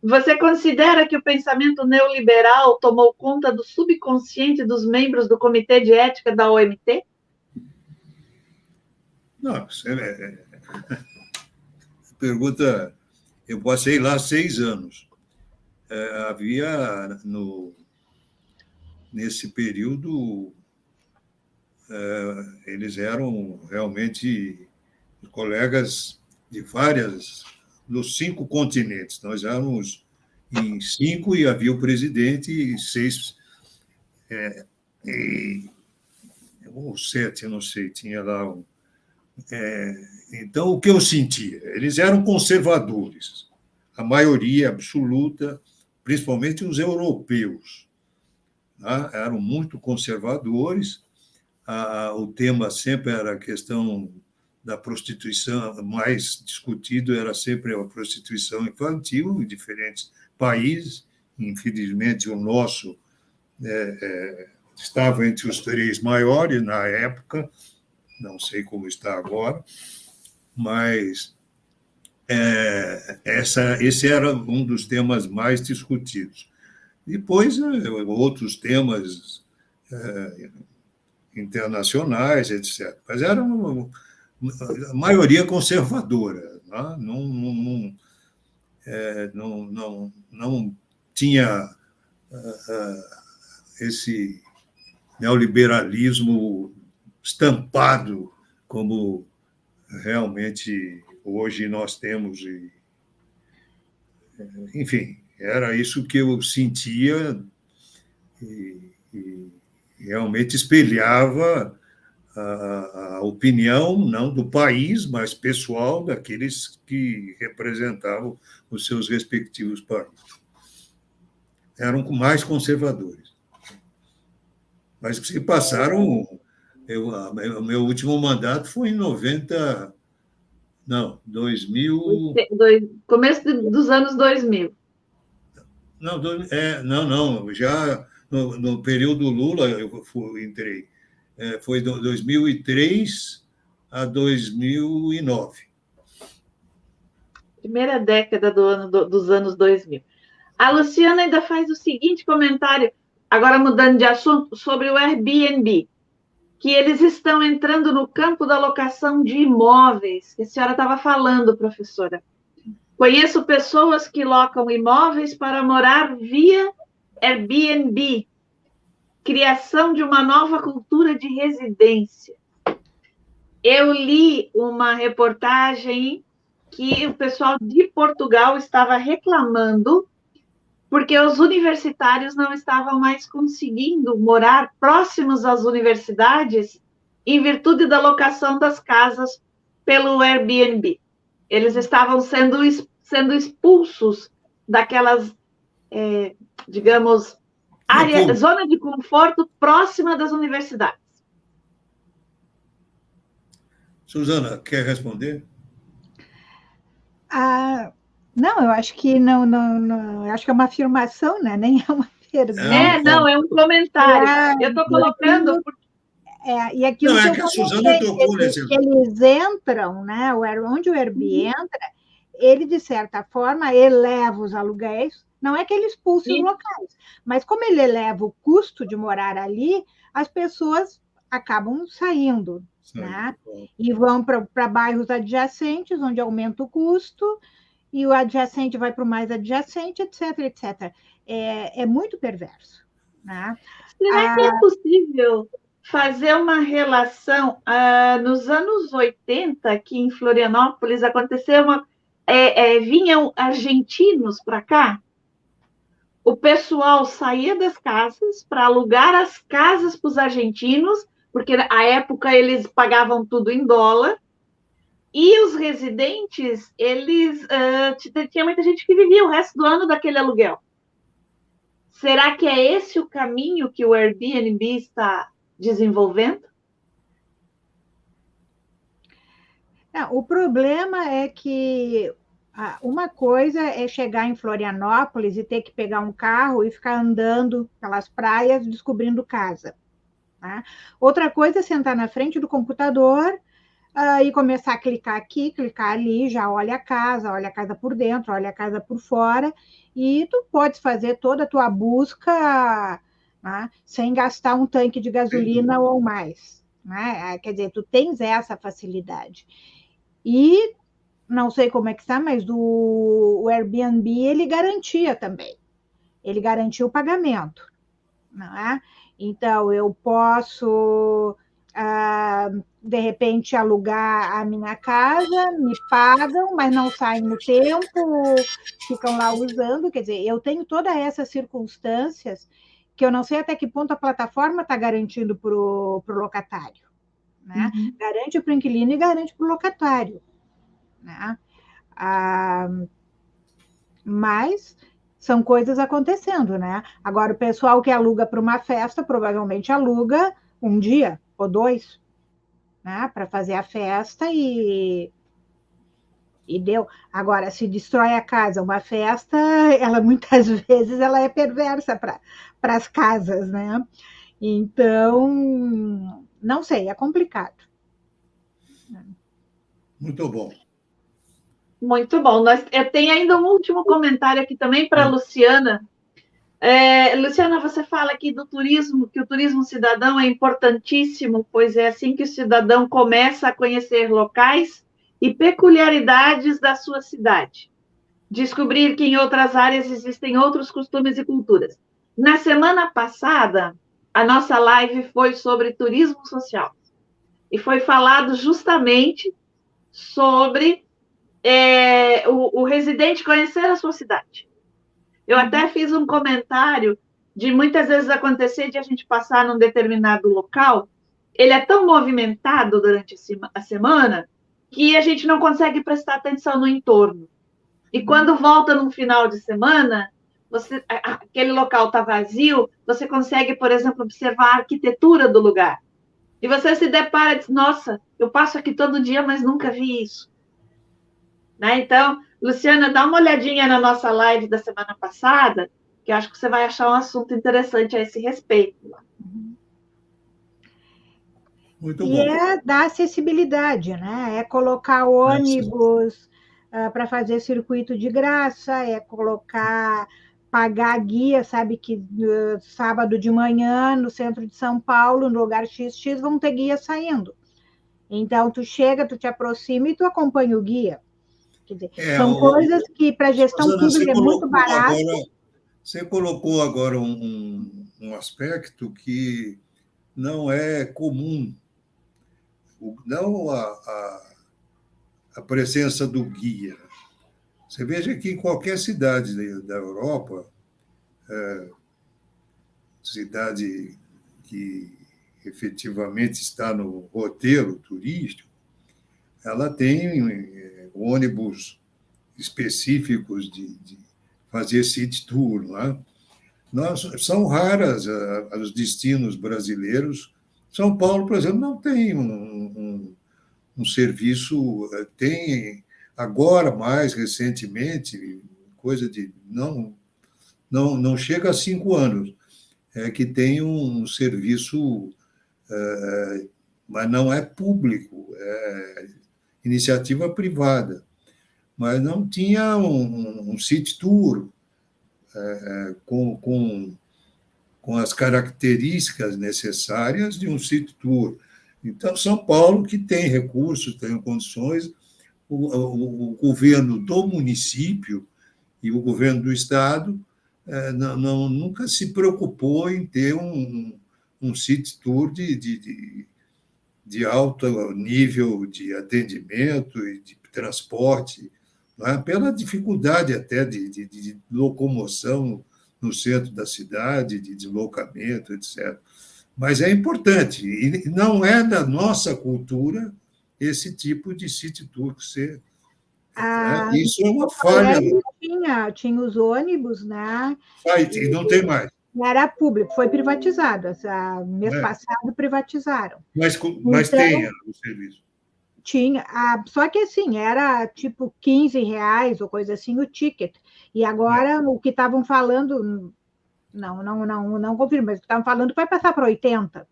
S1: Você considera que o pensamento neoliberal tomou conta do subconsciente dos membros do Comitê de Ética da OMT?
S2: Não, pergunta. Eu passei lá 6 anos. Havia, nesse período, eles eram realmente colegas de dos 5 continentes. Nós éramos em 5 e havia o presidente e 6, ou 7, não sei, tinha lá então, o que eu sentia? Eles eram conservadores, a maioria absoluta, principalmente os europeus, tá? Eram muito conservadores. O tema sempre era a questão da prostituição, mais discutido era sempre a prostituição infantil em diferentes países. Infelizmente, o nosso estava entre os 3 maiores na época, não sei como está agora, mas esse era um dos temas mais discutidos. Depois, outros temas internacionais, etc. Mas era a maioria conservadora, né? Não tinha esse neoliberalismo estampado como realmente hoje nós temos. Enfim, era isso que eu sentia e realmente espelhava a opinião, não do país, mas pessoal daqueles que representavam os seus respectivos países. Eram mais conservadores. Mas se passaram... O meu último mandato foi em 2000...
S1: Começo dos anos 2000.
S2: Não, já no período Lula eu entrei. Foi de 2003 a 2009.
S1: Primeira década dos anos 2000. A Luciana ainda faz o seguinte comentário, agora mudando de assunto, sobre o Airbnb, que eles estão entrando no campo da locação de imóveis, que a senhora estava falando, professora. Conheço pessoas que locam imóveis para morar via Airbnb, criação de uma nova cultura de residência. Eu li uma reportagem que o pessoal de Portugal estava reclamando porque os universitários não estavam mais conseguindo morar próximos às universidades em virtude da locação das casas pelo Airbnb. Eles estavam sendo expulsos daquelas, digamos, zona de conforto próxima das universidades.
S2: Suzana, quer responder?
S3: Não, eu acho que não, acho que é uma afirmação, né? Nem é uma pergunta.
S1: É um comentário. Eu estou colocando...
S3: E aquilo
S2: que a Suzana tocou nesse...
S3: Eles entram, né? Onde o Airbnb entra, ele, de certa forma, eleva os aluguéis. Não é que ele expulse os locais, mas como ele eleva o custo de morar ali, as pessoas acabam saindo, né? E vão para bairros adjacentes, onde aumenta o custo, e o adjacente vai para o mais adjacente, etc, etc. É muito perverso, né?
S1: Será que é possível fazer uma relação. Nos anos 80, aqui em Florianópolis, aconteceu vinham argentinos para cá. O pessoal saía das casas para alugar as casas para os argentinos, porque na época eles pagavam tudo em dólar. E os residentes, tinha muita gente que vivia o resto do ano daquele aluguel. Será que é esse o caminho que o Airbnb está desenvolvendo?
S3: O problema é que uma coisa é chegar em Florianópolis e ter que pegar um carro e ficar andando pelas praias descobrindo casa. Tá? Outra coisa é sentar na frente do computador e começar a clicar aqui, clicar ali, já olha a casa por dentro, olha a casa por fora, e tu pode fazer toda a tua busca, né, sem gastar um tanque de gasolina ou mais. Né? Quer dizer, tu tens essa facilidade. E não sei como é que está, mas o Airbnb ele garantia também. Ele garantia o pagamento. Não é? Então, eu posso, de repente, alugar a minha casa, me pagam, mas não saem no tempo, ficam lá usando. Quer dizer, eu tenho todas essas circunstâncias que eu não sei até que ponto a plataforma está garantindo para o locatário. Né? Uhum. Garante para o inquilino e garante para o locatário. Né? Mas são coisas acontecendo, né? Agora, o pessoal que aluga para uma festa, provavelmente aluga um dia ou dois, né? Para fazer a festa e deu. Agora, se destrói a casa, uma festa, ela muitas vezes ela é perversa para as casas, né? Então, não sei, é complicado.
S2: Muito bom.
S1: Muito bom. Eu tenho ainda um último comentário aqui também para a Luciana. Luciana, você fala aqui do turismo, que o turismo cidadão é importantíssimo, pois é assim que o cidadão começa a conhecer locais e peculiaridades da sua cidade. Descobrir que em outras áreas existem outros costumes e culturas. Na semana passada, a nossa live foi sobre turismo social. E foi falado justamente sobre o residente conhecer a sua cidade. Eu até fiz um comentário de muitas vezes acontecer de a gente passar num determinado local, ele é tão movimentado durante a semana que a gente não consegue prestar atenção no entorno. E quando volta num final de semana, aquele local está vazio, você consegue, por exemplo, observar a arquitetura do lugar. E você se depara e diz, nossa, eu passo aqui todo dia, mas nunca vi isso. Né? Então, Luciana, dá uma olhadinha na nossa live da semana passada, que eu acho que você vai achar um assunto interessante a esse respeito.
S2: Muito bom.
S3: E é da acessibilidade, né? É colocar ônibus para fazer circuito de graça, é pagar guia, sabe que sábado de manhã, no centro de São Paulo, no lugar XX, vão ter guia saindo. Então, tu chega, tu te aproxima e tu acompanha o guia. Quer dizer, são coisas que para a gestão pública é muito barato.
S2: Você colocou agora um aspecto que não é comum, não a presença do guia. Você veja que em qualquer cidade da Europa, cidade que efetivamente está no roteiro turístico, ela tem ônibus específicos de fazer city tour. Não é? São raras os destinos brasileiros. São Paulo, por exemplo, não tem um serviço, tem agora, mais recentemente, coisa de não chega a 5 anos, que tem um serviço, mas não é público, é iniciativa privada. Mas não tinha um city tour com as características necessárias de um city tour. Então, São Paulo, que tem recursos, tem condições, o governo do município e o governo do estado nunca se preocupou em ter um um city tour de alto nível de atendimento e de transporte, não é? Pela dificuldade até de locomoção no centro da cidade, de deslocamento, etc. Mas é importante, e não é da nossa cultura esse tipo de city tour que você... Isso é uma falha.
S3: Tinha os ônibus, né?
S2: E não tem mais.
S3: Era público, foi privatizado. Mês passado privatizaram.
S2: Mas
S3: então,
S2: tem o serviço.
S3: Tinha, só que assim, era tipo R$ 15 ou coisa assim o ticket. E agora o que estavam falando, não confirmo, mas o que estavam falando vai passar para 80.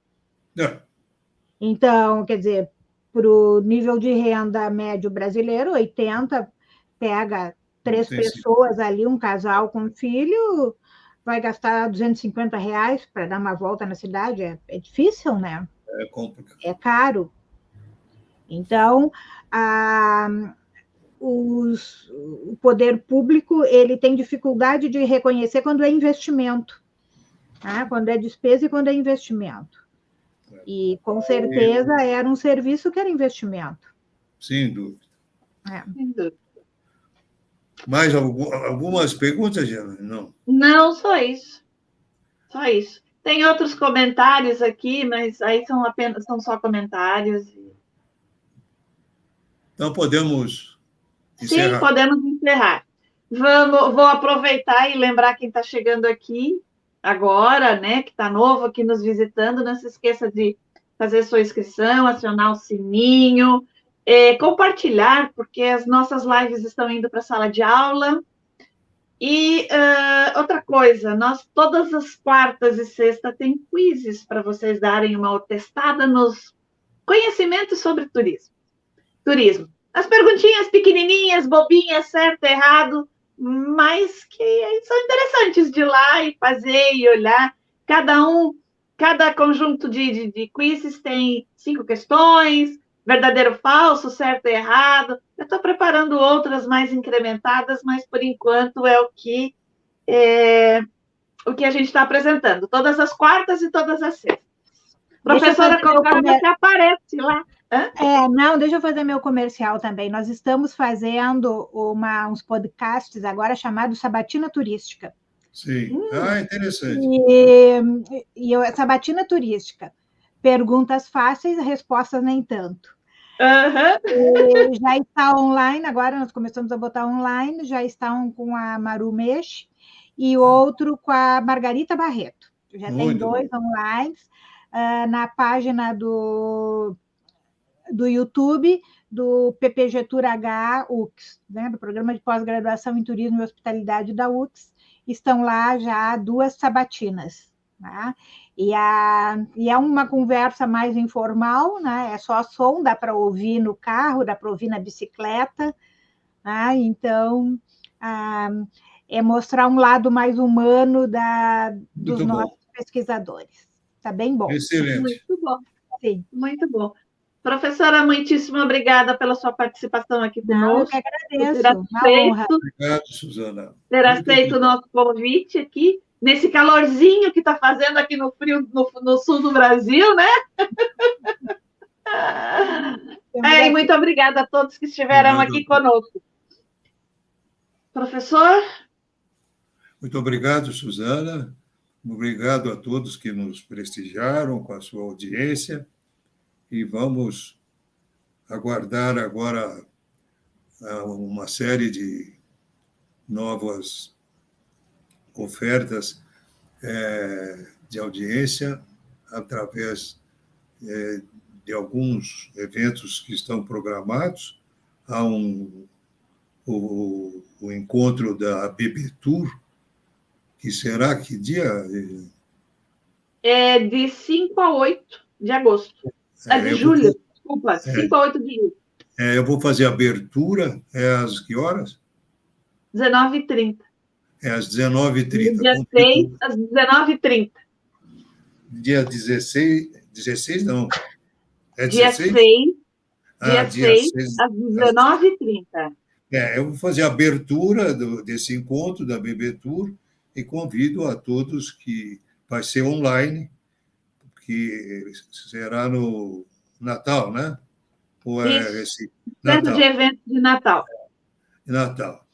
S3: Então, quer dizer, para o nível de renda médio brasileiro, 80 pega 3 pessoas ali, um casal com filho, vai gastar R$ 250 para dar uma volta na cidade. É difícil, né?
S2: É complicado.
S3: É caro. Então, o poder público ele tem dificuldade de reconhecer quando é investimento, né? Quando é despesa e quando é investimento. E, com certeza, era um serviço que era investimento.
S2: Sem dúvida.
S1: Sem dúvida.
S2: Mais algumas perguntas, Jana? Não.
S1: Não, só isso. Só isso. Tem outros comentários aqui, mas aí são só comentários.
S2: Então, podemos encerrar.
S1: Sim, podemos encerrar. Vou aproveitar e lembrar quem está chegando aqui agora, né, que está novo aqui nos visitando, não se esqueça de fazer sua inscrição, acionar o sininho, compartilhar, porque as nossas lives estão indo para a sala de aula. E outra coisa, nós todas as quartas e sextas tem quizzes para vocês darem uma testada nos conhecimentos sobre turismo. As perguntinhas pequenininhas, bobinhas, certo, errado, mas que são interessantes de ir lá e fazer e olhar. Cada conjunto de quizzes tem 5 questões, verdadeiro, falso, certo e errado. Eu estou preparando outras mais incrementadas, mas por enquanto é o que a gente está apresentando. Todas as quartas e todas as sextas. Professora Cocada, você aparece lá.
S3: Deixa eu fazer meu comercial também. Nós estamos fazendo uns podcasts agora chamados Sabatina Turística.
S2: Sim. Interessante.
S3: E Sabatina Turística. Perguntas fáceis, respostas nem tanto. Já está online, agora nós começamos a botar online, já está um com a Maru Mesh e outro com a Margarita Barreto. Já tem 2 online na página do YouTube, do PPG-Tour-H UX, né, do Programa de Pós-Graduação em Turismo e Hospitalidade da UX, estão lá já 2 sabatinas. Tá? E é uma conversa mais informal, né? É só som, dá para ouvir no carro, dá para ouvir na bicicleta. Tá? Então, é mostrar um lado mais humano dos nossos pesquisadores. Está bem bom.
S2: Excelente.
S1: Muito bom.
S3: Sim.
S1: Muito bom. Professora, muitíssimo obrigada pela sua participação aqui conosco.
S3: Eu que agradeço. Uma honra.
S2: Obrigado, Suzana.
S1: Ter aceito o nosso convite aqui, nesse calorzinho que está fazendo aqui no frio, no sul do Brasil, né? E muito obrigada a todos que estiveram aqui conosco. Professor?
S2: Muito obrigado, Suzana. Obrigado a todos que nos prestigiaram com a sua audiência. E vamos aguardar agora uma série de novas ofertas de audiência através de alguns eventos que estão programados. Há o encontro da BB Tour, que será que dia?
S1: De 5 a 8 de agosto. De julho, desculpa, 5 a 8 de julho.
S2: Eu vou fazer a abertura, às que horas?
S1: 19h30.
S2: Às 19h30.
S1: Dia 6, às 19h30.
S2: Dia 16 não.
S1: Dia 6? Dia 6, às 19h30.
S2: Eu vou fazer a abertura desse encontro da BB Tour e convido a todos que vai ser online, que será no Natal, né? Ou é Recife?
S1: Centro de eventos de Natal.
S2: Natal.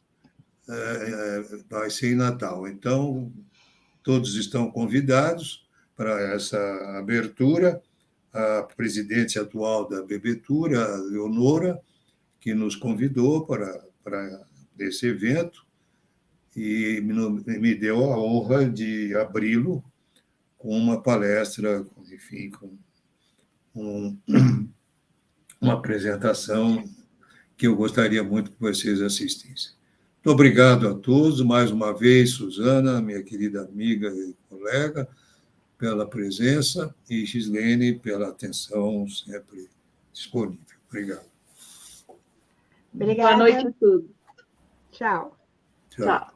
S2: Vai ser em Natal. Então, todos estão convidados para essa abertura. A presidente atual da Bebetura, a Leonora, que nos convidou para esse evento e me deu a honra de abri-lo com uma palestra, enfim, com uma apresentação que eu gostaria muito que vocês assistissem. Muito obrigado a todos, mais uma vez, Suzana, minha querida amiga e colega, pela presença, e Gislene, pela atenção sempre disponível. Obrigado.
S3: Obrigada.
S1: Boa noite a todos.
S3: Tchau.
S1: Tchau.